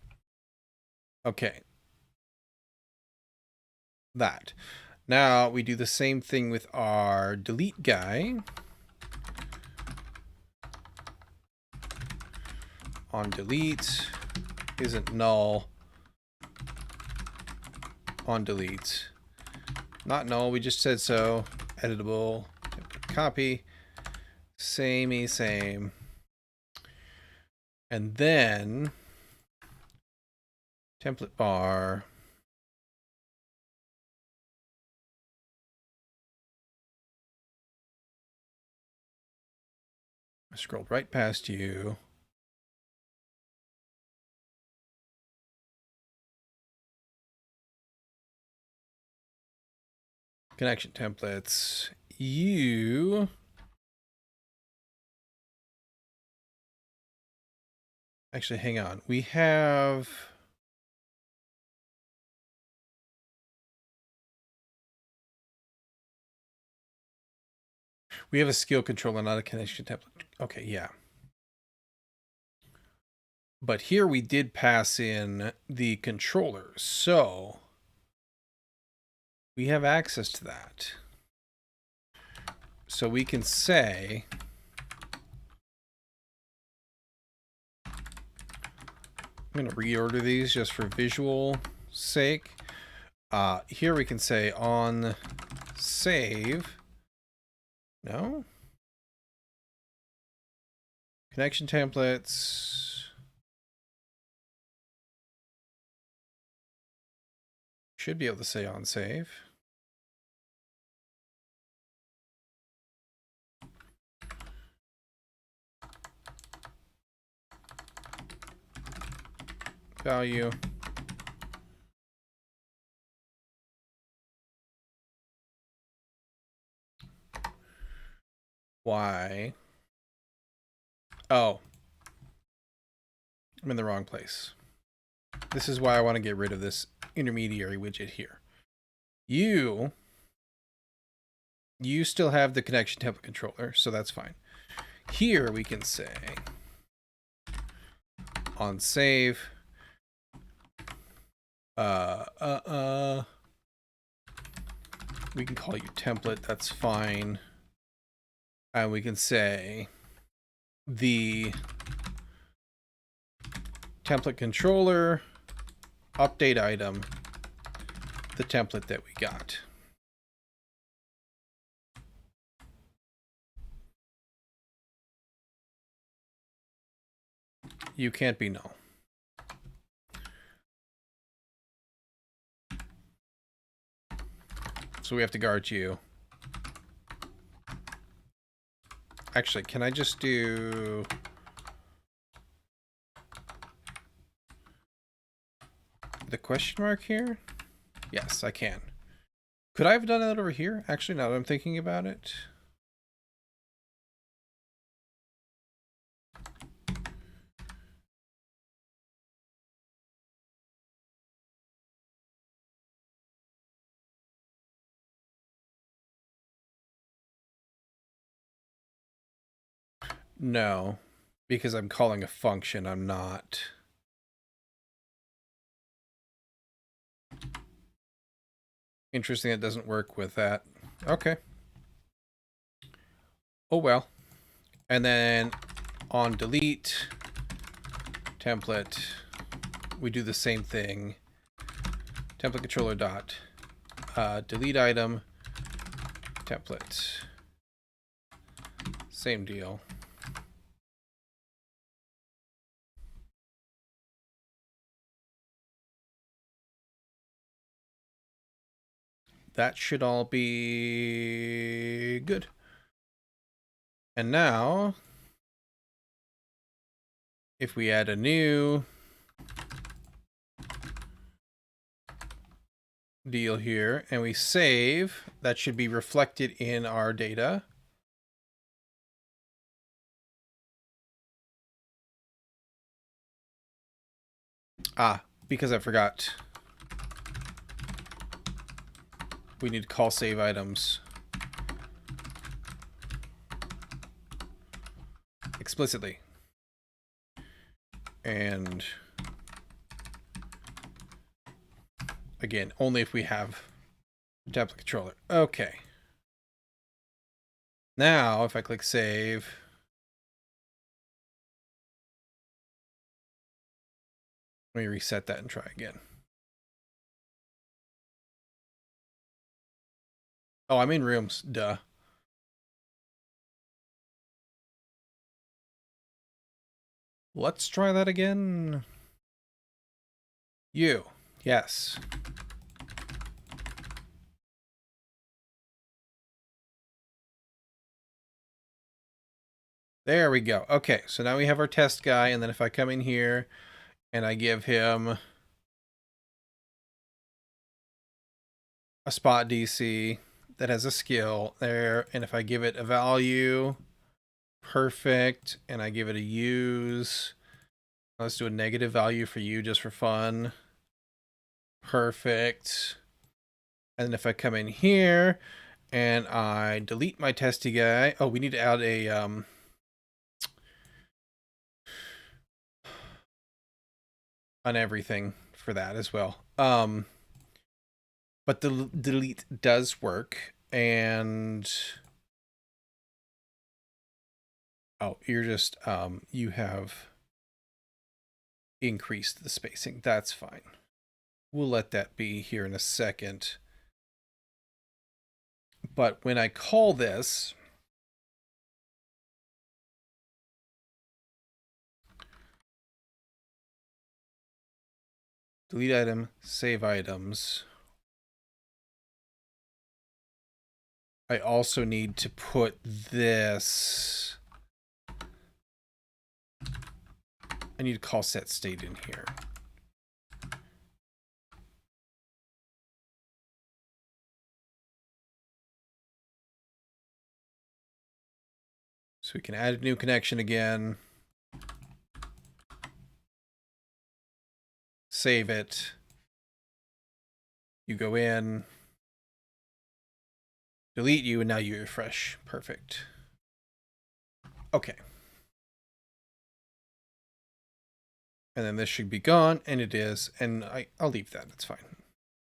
Okay. That. Now we do the same thing with our delete guy. On delete isn't null. On delete. Not null, we just said so. Editable. Copy. Samey same. And then template bar. Scrolled right past you. Connection templates. You... Actually, hang on. We have... We have a skill controller, not a connection template. Okay, yeah. But here we did pass in the controller, so we have access to that. So we can say... I'm going to reorder these just for visual sake. Here we can say on save. No? Connection templates. Should be able to say on save. Value. Why? Oh. I'm in the wrong place. This is why I want to get rid of this intermediary widget here. You still have the connection template controller, so that's fine. Here we can say on save. We can call you template, that's fine. And we can say the template controller update item, the template that we got. You can't be null. So we have to guard you. Actually, can I just do... the question mark here? Yes, I can. Could I have done that over here? Actually, now that I'm thinking about it. No, because I'm calling a function, I'm not. Interesting, it doesn't work with that. Okay. Oh well. And then on delete template, we do the same thing. Template controller dot delete item template. Same deal. That should all be good. And now, if we add a new deal here and we save, that should be reflected in our data. Because I forgot. We need to call save items explicitly. And again, only if we have a template controller. Okay. Now, if I click save, let me reset that and try again. Oh, I'm in rooms. Duh. Let's try that again. You. Yes. There we go. Okay, so now we have our test guy, and then if I come in here and I give him a spot DC that has a skill there, and if I give it a value, perfect, and I give it a use, let's do a negative value for you just for fun. Perfect. And then if I come in here and I delete my testy guy, oh, we need to add a on everything for that as well. But the delete does work, and oh, you're just you have increased the spacing. That's fine. We'll let that be here in a second. But when I call this, delete item, save items, I also need to put this, I need to call set state in here. So we can add a new connection again. Save it. You go in. Delete you, and now you refresh. Perfect. Okay. And then this should be gone, and it is. And I'll leave that. It's fine.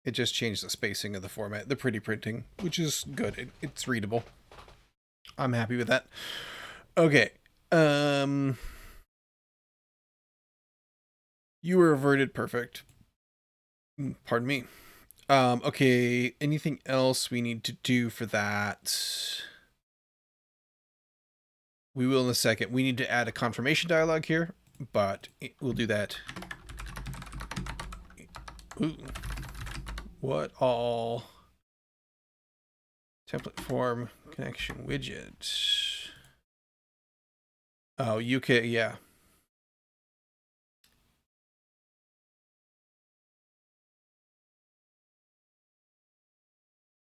It just changed the spacing of the format, the pretty printing, which is good. It's readable. I'm happy with that. Okay. You were averted. Perfect. Pardon me. Okay. Anything else we need to do for that? We will in a second. We need to add a confirmation dialog here, but we'll do that. Ooh. What all? Template form connection widget. Oh, UK, yeah.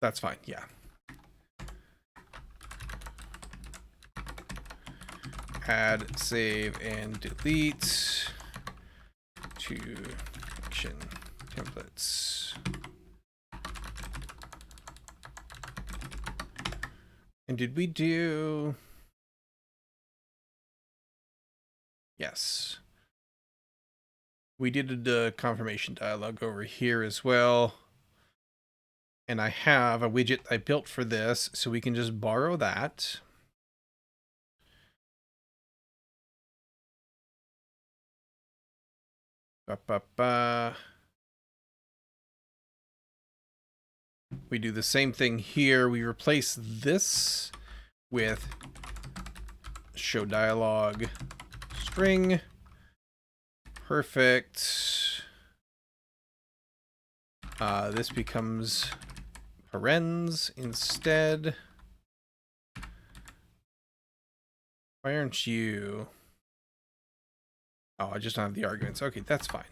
That's fine, yeah. Add, save, and delete to connection templates. And did we do... Yes. We did a confirmation dialog over here as well. And I have a widget I built for this, so we can just borrow that. We do the same thing here. We replace this with show dialog string. Perfect. This becomes parens instead. Why aren't you? Oh, I just don't have the arguments. Okay, that's fine.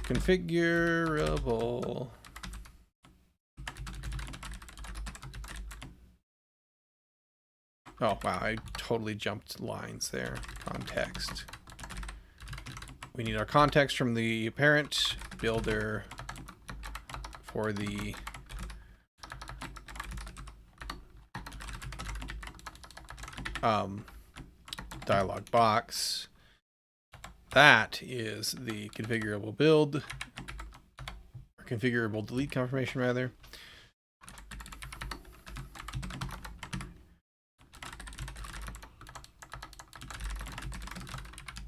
Configurable. Oh, wow, I totally jumped lines there. Context. We need our context from the parent builder for the dialog box. That is the configurable build, or configurable delete confirmation rather.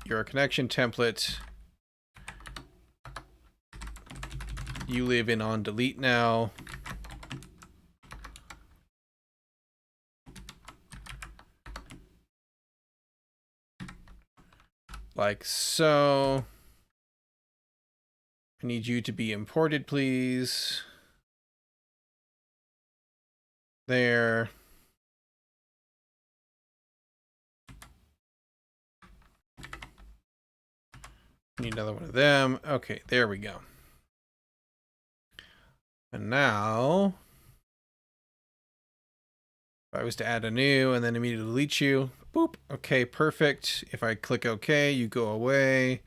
Your connection template. You live in on delete now. Like so. I need you to be imported, please. There. Need another one of them. Okay, there we go. And now, if I was to add a new and then immediately delete you, boop. Okay, perfect. If I click OK, you go away.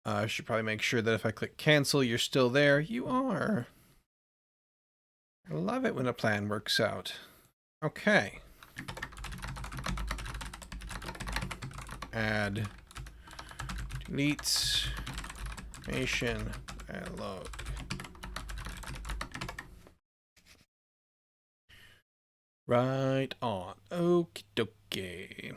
I should probably make sure that if I click cancel, you're still there. You are. I love it when a plan works out. Okay. Add, delete, information, and log. Right on. Okie dokie.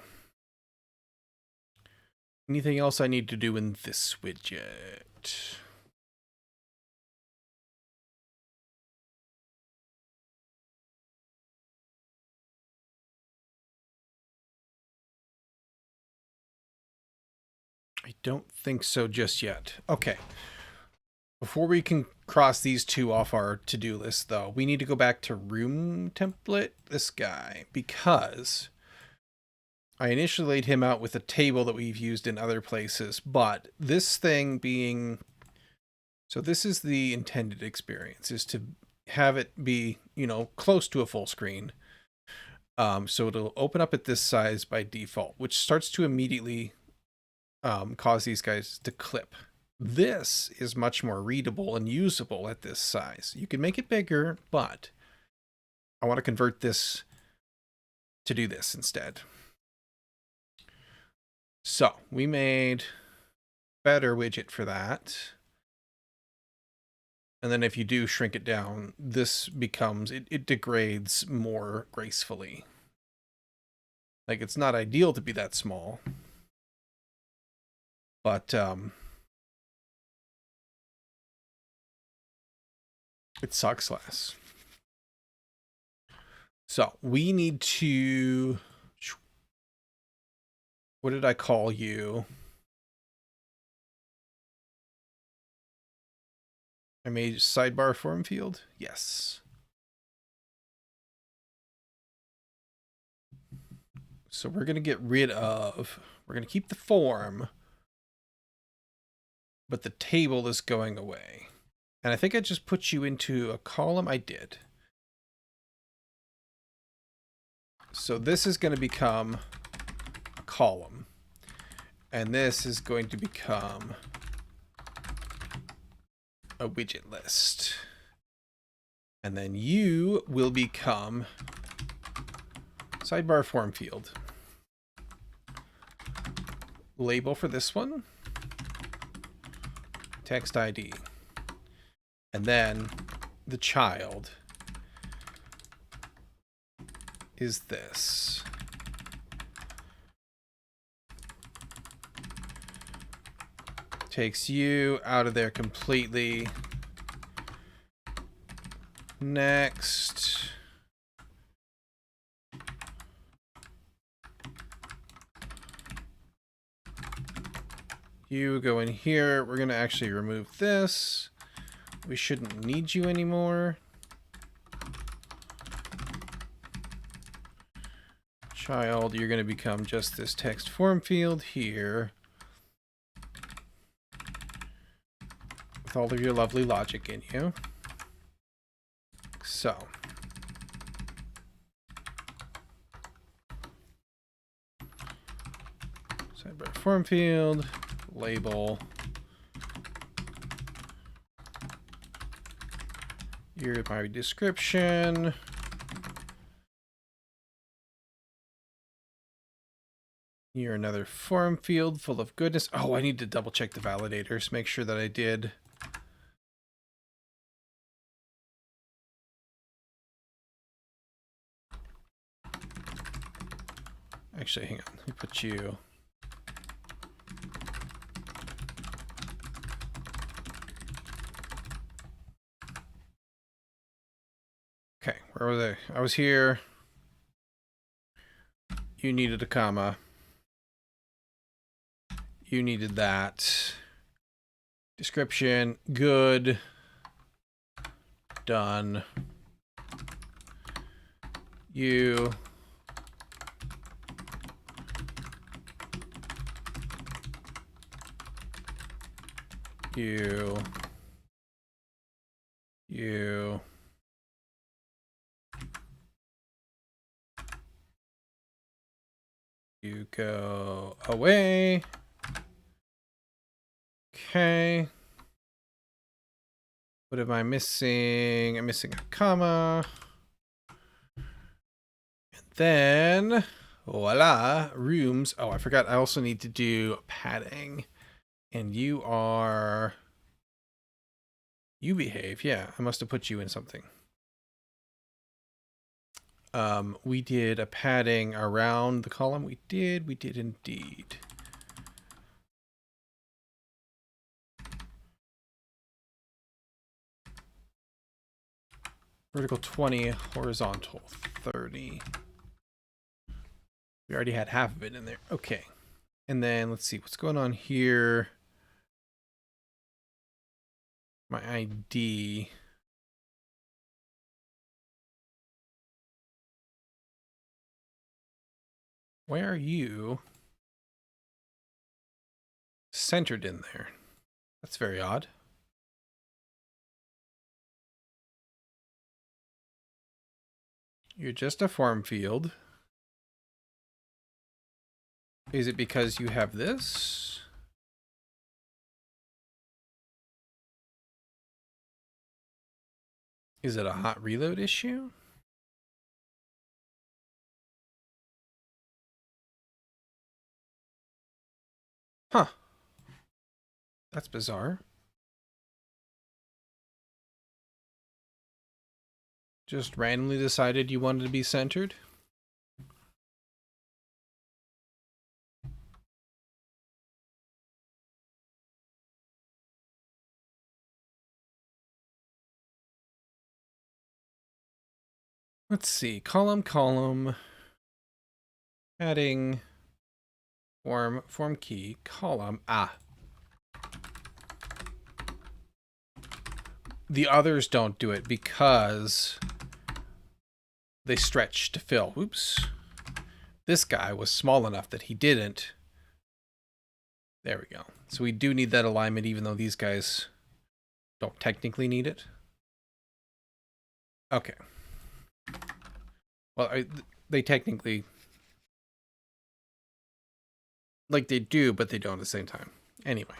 Anything else I need to do in this widget? I don't think so just yet. Okay. Before we can cross these two off our to-do list, though, we need to go back to room template, this guy, because I initially laid him out with a table that we've used in other places, but this thing being... So this is the intended experience, is to have it be, you know, close to a full screen. So it'll open up at this size by default, which starts to immediately cause these guys to clip. This is much more readable and usable at this size. You can make it bigger, but I want to convert this to do this instead. So we made better widget for that. And then if you do shrink it down, this becomes, it degrades more gracefully. Like, it's not ideal to be that small, but it sucks less. So we need to, what did I call you? I made sidebar form field. Yes. So we're going to get rid of, we're going to keep the form, but the table is going away. And I think I just put you into a column. I did. So this is going to become a column. And this is going to become a widget list. And then you will become sidebar form field. Label for this one. Text ID. And then the child is this. Takes you out of there completely. Next. You go in here. We're going to actually remove this. We shouldn't need you anymore. Child, you're going to become just this text form field here. With all of your lovely logic in you. So. Sidebar form field. Label. Here's my description. You're another form field full of goodness. Oh, I need to double check the validators. Make sure that I did. Actually, hang on. Let me put you. Okay, where was I? I was here. You needed a comma. You needed that. Description, good. Done. You. You. You go away. Okay. What am I missing? I'm missing a comma. And then, voila, rooms. Oh, I forgot. I also need to do padding. And you are... You behave. Yeah, I must have put you in something. We did a padding around the column. We did indeed. Vertical 20, horizontal 30. We already had half of it in there. Okay. And then let's see what's going on here. My ID. Why are you centered in there? That's very odd. You're just a form field. Is it because you have this? Is it a hot reload issue? Huh. That's bizarre. Just randomly decided you wanted to be centered? Let's see. Column. Adding form key, column. The others don't do it because they stretch to fill. Oops. This guy was small enough that he didn't. There we go. So we do need that alignment even though these guys don't technically need it. Okay. Well, they technically... Like they do, but they don't at the same time. Anyway.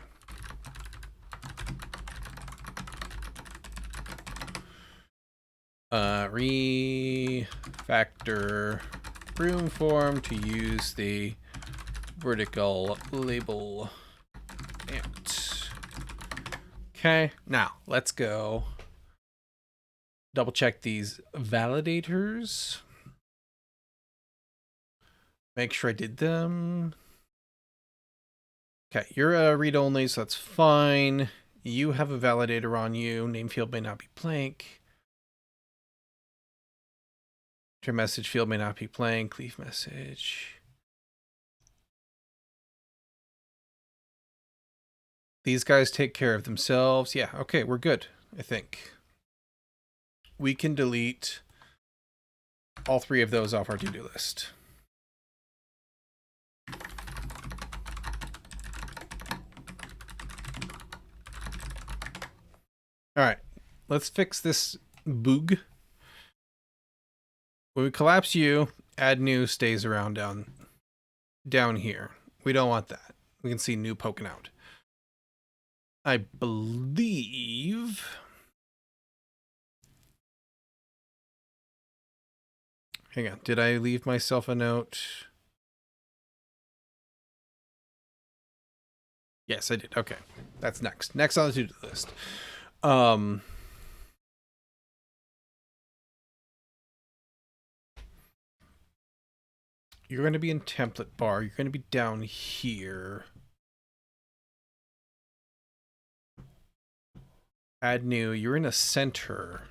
Refactor room form to use the vertical label ant. Okay, now let's go double check these validators. Make sure I did them. Okay, you're a read only, so that's fine. You have a validator on you. Name field may not be blank. Your message field may not be blank. Leave message. These guys take care of themselves. Yeah, okay, we're good, I think. We can delete all three of those off our to-do list. All right, let's fix this bug. When we collapse you, add new stays around down here. We don't want that. We can see new poking out. I believe... Hang on, did I leave myself a note? Yes, I did. Okay, that's next. Next on the to-do list. You're going to be in template bar. You're going to be down here. Add new. You're in a center.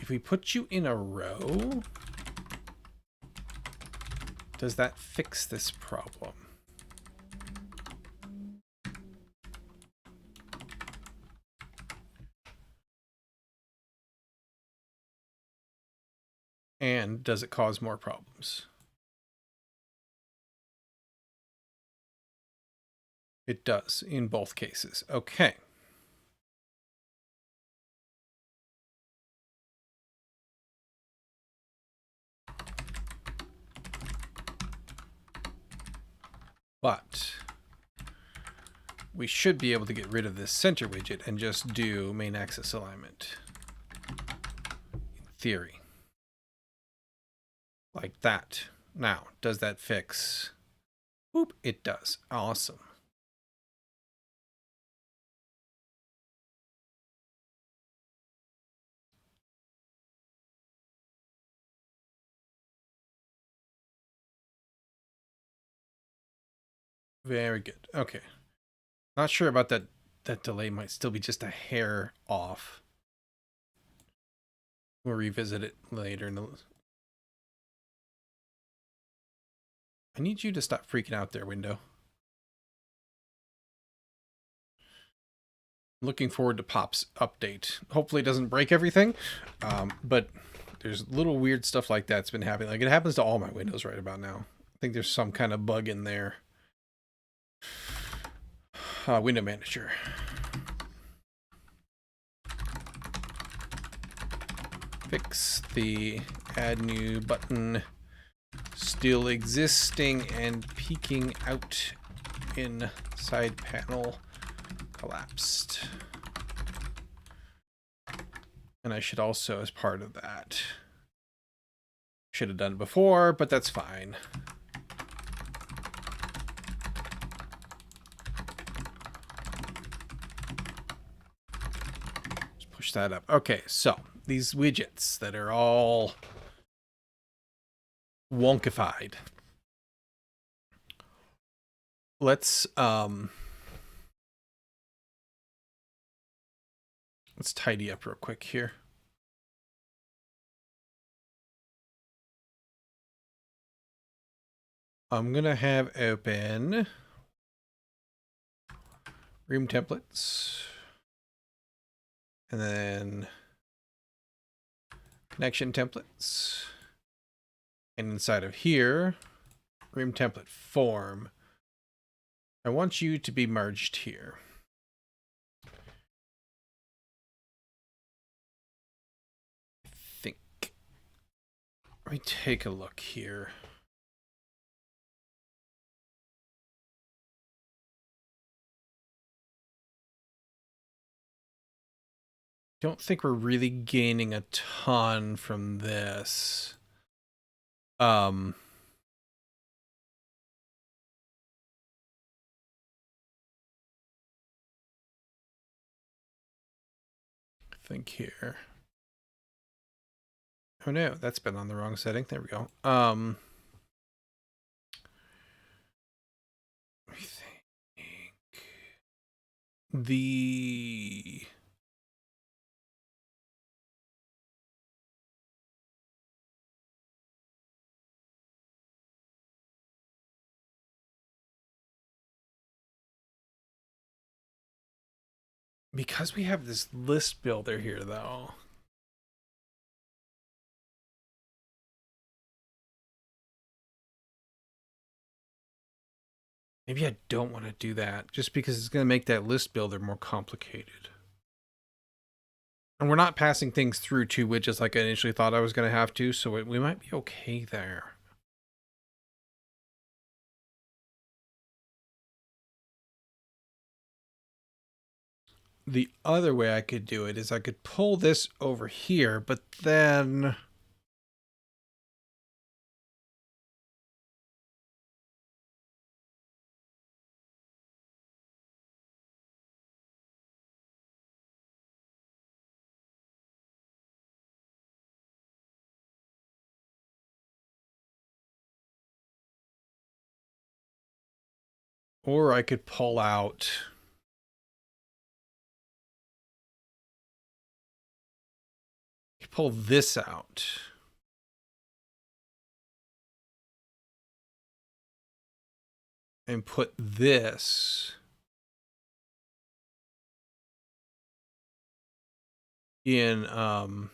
If we put you in a row, does that fix this problem? And does it cause more problems? It does in both cases. Okay. But we should be able to get rid of this center widget and just do main axis alignment. In theory. Like that. Now, does that fix? Boop, it does. Awesome. Very good. Okay. Not sure about that. That delay might still be just a hair off. We'll revisit it later. I need you to stop freaking out there, window. Looking forward to Pop's update. Hopefully it doesn't break everything, but there's little weird stuff like that's been happening. Like, it happens to all my windows right about now. I think there's some kind of bug in there. Window manager. Fix the add new button. Still existing and peeking out in side panel. Collapsed. And I should also, as part of that, should have done it before, but that's fine. Just push that up. Okay, so these widgets that are all wonkified. Let's tidy up real quick here. I'm gonna have open room templates and then connection templates, and inside of here, room template form. I want you to be merged here. I think. Let me take a look here. Don't think we're really gaining a ton from this. I think here. Oh no, that's been on the wrong setting. There we go. Let me think. Because we have this list builder here, though. Maybe I don't want to do that, just because it's going to make that list builder more complicated. And we're not passing things through two widgets like I initially thought I was going to have to, so we might be okay there. The other way I could do it is I could pull this over here, but then... Or I could pull out... pull this out. And put this in the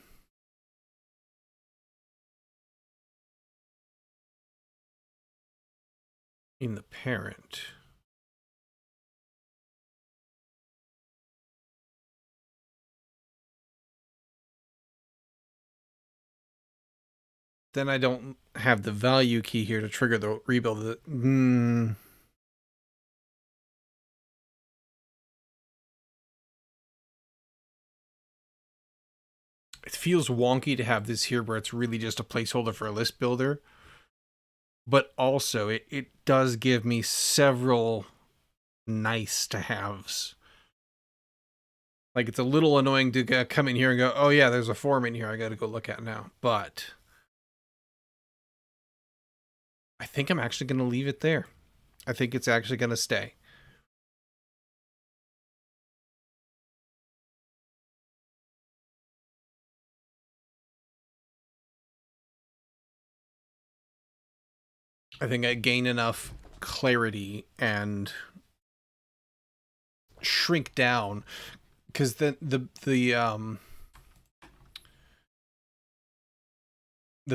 parent. then I don't have the value key here to trigger the rebuild. It feels wonky to have this here where it's really just a placeholder for a list builder. But also, it does give me several nice to haves. Like, it's a little annoying to come in here and go, oh yeah, there's a form in here I gotta go look at now. But I think I'm actually going to leave it there. I think it's actually going to stay. I think I gain enough clarity and shrink down, because the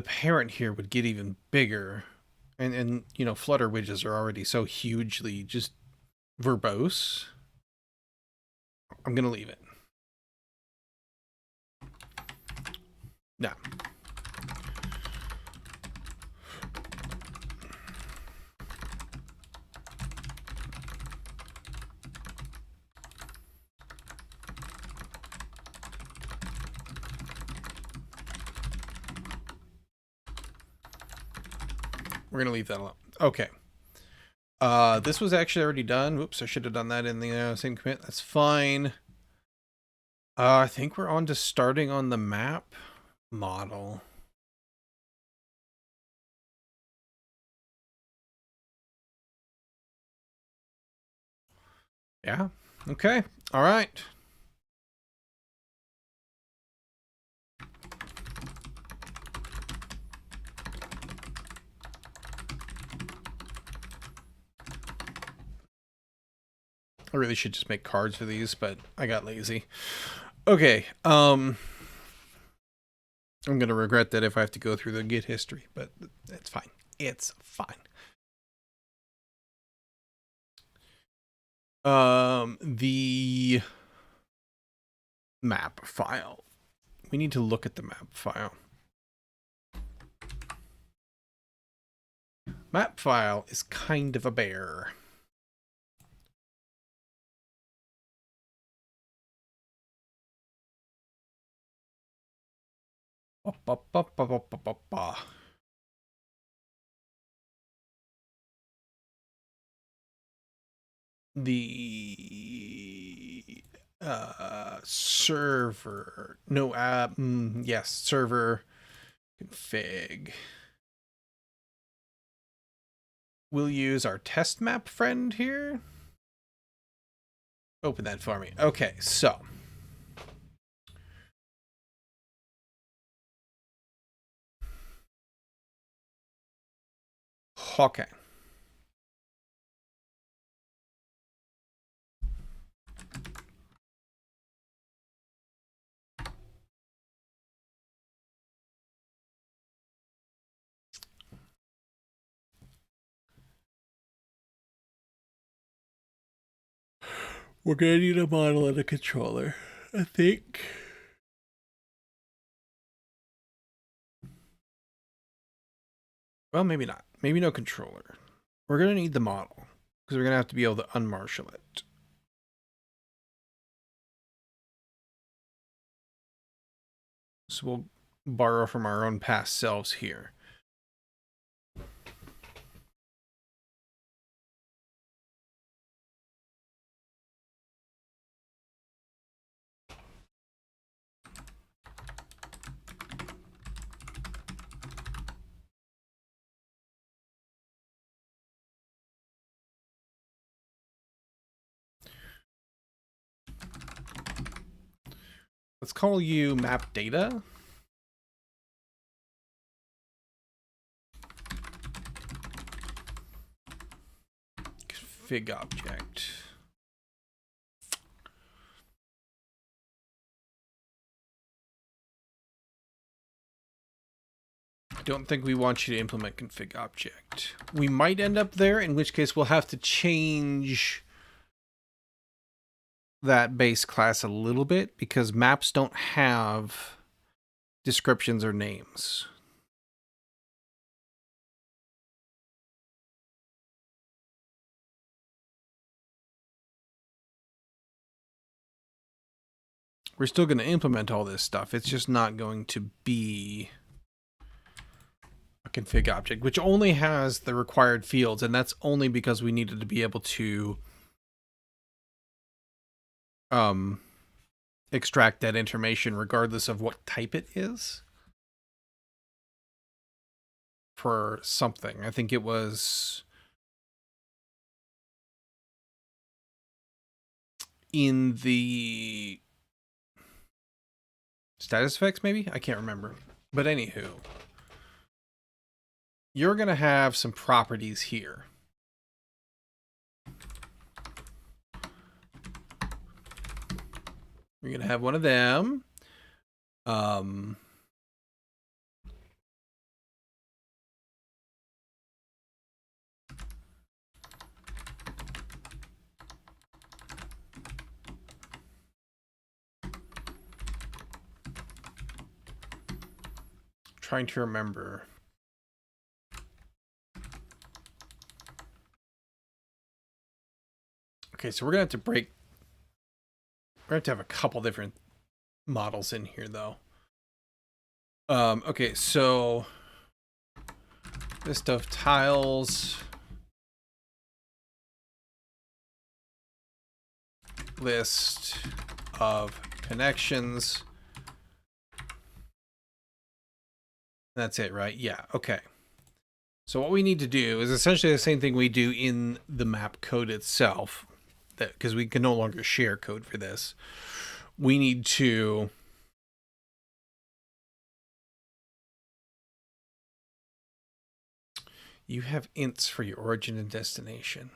parent here would get even bigger, and you know, Flutter widgets are already so hugely just verbose. I'm gonna leave it. Now, we're gonna leave that alone. Okay. This was actually already done. Whoops, I should have done that in the same commit. That's fine. I think we're on to starting on the map model. Yeah. Okay. All right. I really should just make cards for these, but I got lazy. Okay. I'm going to regret that if I have to go through the Git history, but it's fine. It's fine. The map file. We need to look at the map file. Map file is kind of a bear. The server, no, yes, server config. We'll use our test map friend here. Open that for me. Okay, so okay. We're gonna need a model and a controller, I think. Well, maybe not. Maybe no controller. We're gonna need the model, because we're gonna have to be able to unmarshal it. So we'll borrow from our own past selves here. Let's call you map data. Config object. I don't think we want you to implement config object. We might end up there, in which case we'll have to change that base class a little bit, because maps don't have descriptions or names. We're still going to implement all this stuff. It's just not going to be a config object, which only has the required fields, and that's only because we needed to be able to extract that information regardless of what type it is for something. I think it was in the status effects, maybe? I can't remember. But anywho, you're going to have some properties here. You're going to have one of them. Trying to remember. Okay, so we're going to have to break. We're going to have a couple different models in here, though. Okay, so list of tiles, list of connections. That's it, right? Yeah, okay. So what we need to do is essentially the same thing we do in the map code itself, that because we can no longer share code for this. We need to you have ints for your origin and destination.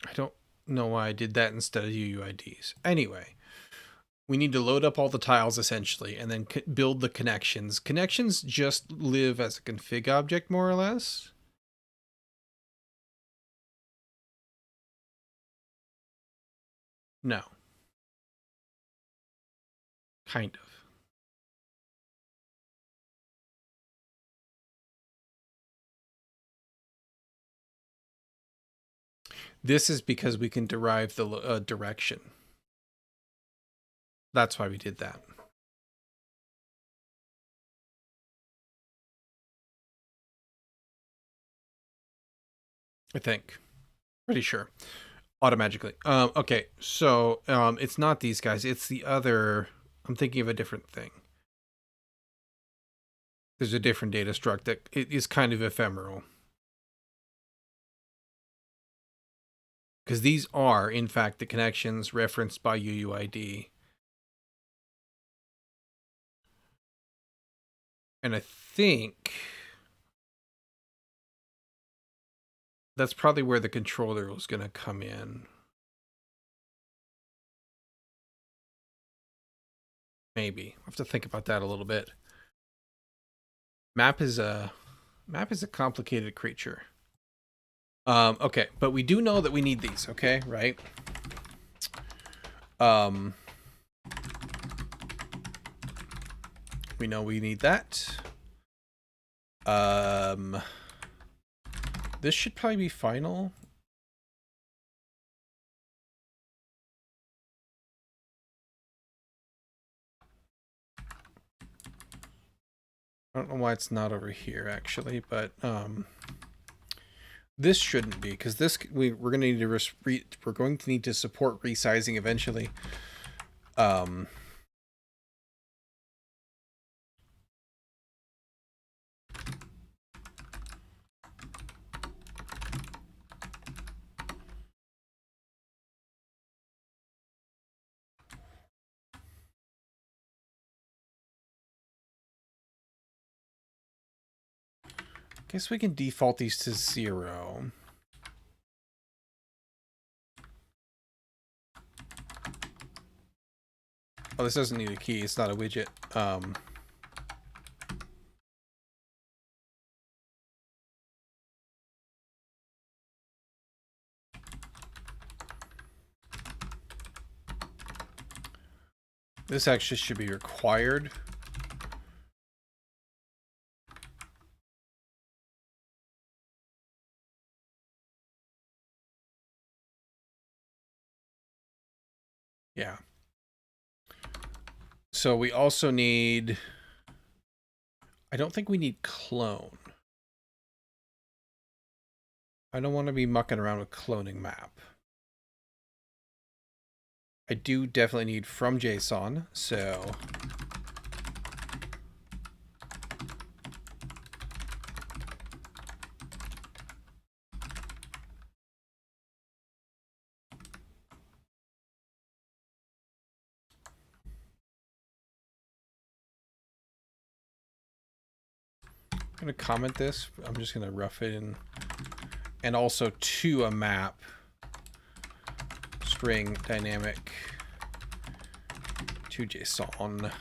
I don't know why I did that instead of UUIDs. Anyway, we need to load up all the tiles essentially and then build the connections. Connections just live as a config object more or less. No. Kind of. This is because we can derive the direction. That's why we did that. I think. Pretty sure. Automatically. Okay, so it's not these guys. It's the other. I'm thinking of a different thing. There's a different data struct that it is kind of ephemeral. Because these are, in fact, the connections referenced by UUID. And I think that's probably where the controller was going to come in. Maybe. I'll have to think about that a little bit. Map is a complicated creature. Okay, but we do know that we need these, okay, right? We know we need that. This should probably be final. I don't know why it's not over here actually, but this shouldn't be, because this we're going to need to we're going to need to support resizing eventually. Guess we can default these to 0. Oh, this doesn't need a key. It's not a widget. This actually should be required. Yeah. So we also need... I don't think we need clone. I don't want to be mucking around with cloning map. I do definitely need from JSON, so... I'm going to comment this. I'm just going to rough it in. And also to a map. String dynamic to JSON.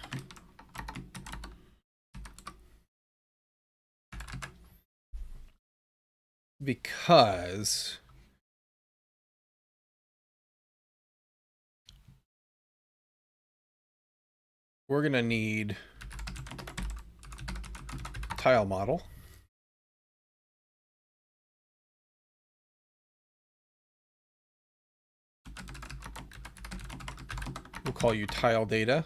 Because we're going to need tile model. We'll call you tile data.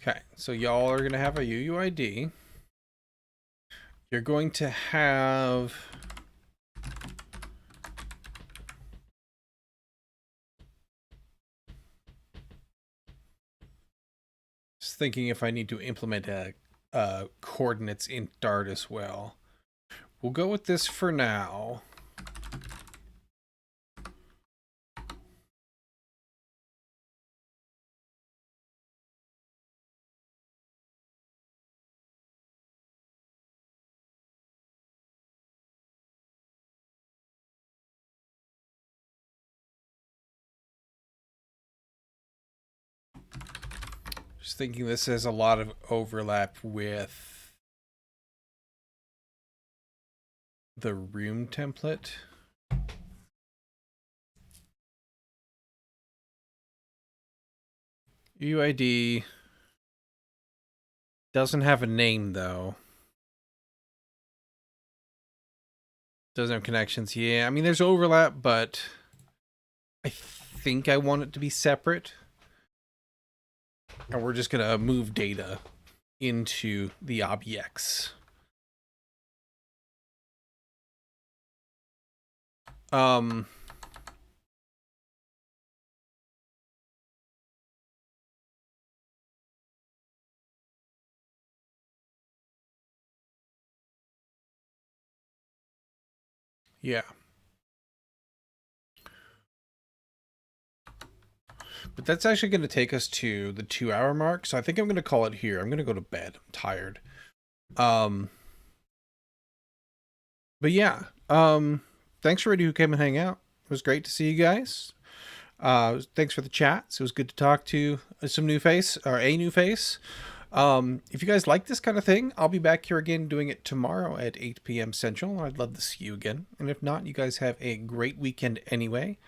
Okay, so y'all are going to have a UUID. You're going to have... Just thinking if I need to implement a coordinates in Dart as well. We'll go with this for now. Just thinking this has a lot of overlap with the room template. UID doesn't have a name though. Doesn't have connections. Yeah, I mean there's overlap, but I think I want it to be separate. And we're just gonna move data into the objects. Yeah. But that's actually going to take us to the 2-hour mark. So I think I'm going to call it here. I'm going to go to bed. I'm tired. But yeah. Thanks for everybody who came and hang out. It was great to see you guys. Thanks for the chats. It was good to talk to some new face, or a new face. If you guys like this kind of thing, I'll be back here again doing it tomorrow at 8 p.m. Central. I'd love to see you again. And if not, you guys have a great weekend anyway.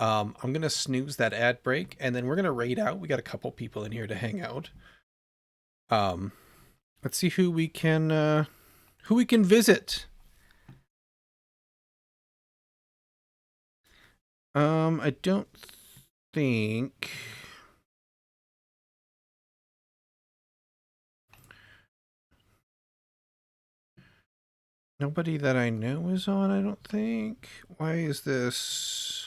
I'm going to snooze that ad break, and then we're going to raid out. We got a couple people in here to hang out. Let's see who we can visit. I don't think... Nobody that I know is on, I don't think. Why is this...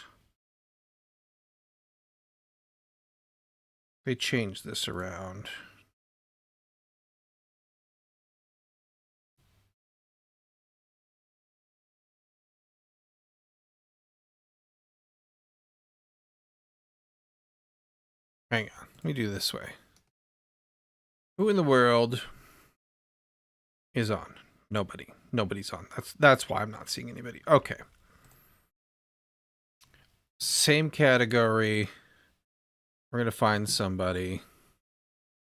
They changed this around. Hang on, let me do this way. Who in the world is on? Nobody's on. That's why I'm not seeing anybody. Okay. Same category. We're going to find somebody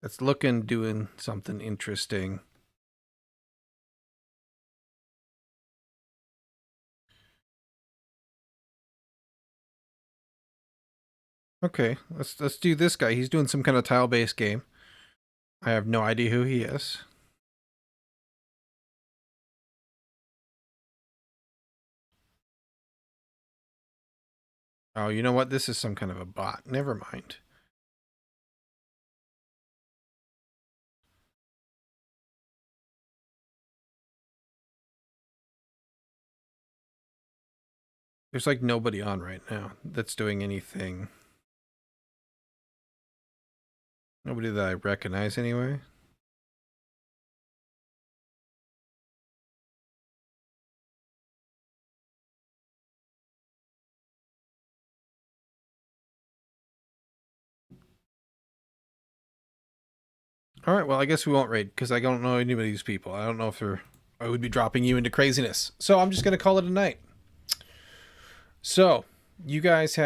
that's doing something interesting. Okay, let's do this guy. He's doing some kind of tile-based game. I have no idea who he is. Oh, you know what? This is some kind of a bot. Never mind. There's like nobody on right now that's doing anything. Nobody that I recognize anyway. All right, well, I guess we won't raid because I don't know any of these people. I don't know if I would be dropping you into craziness. So I'm just going to call it a night. So, you guys have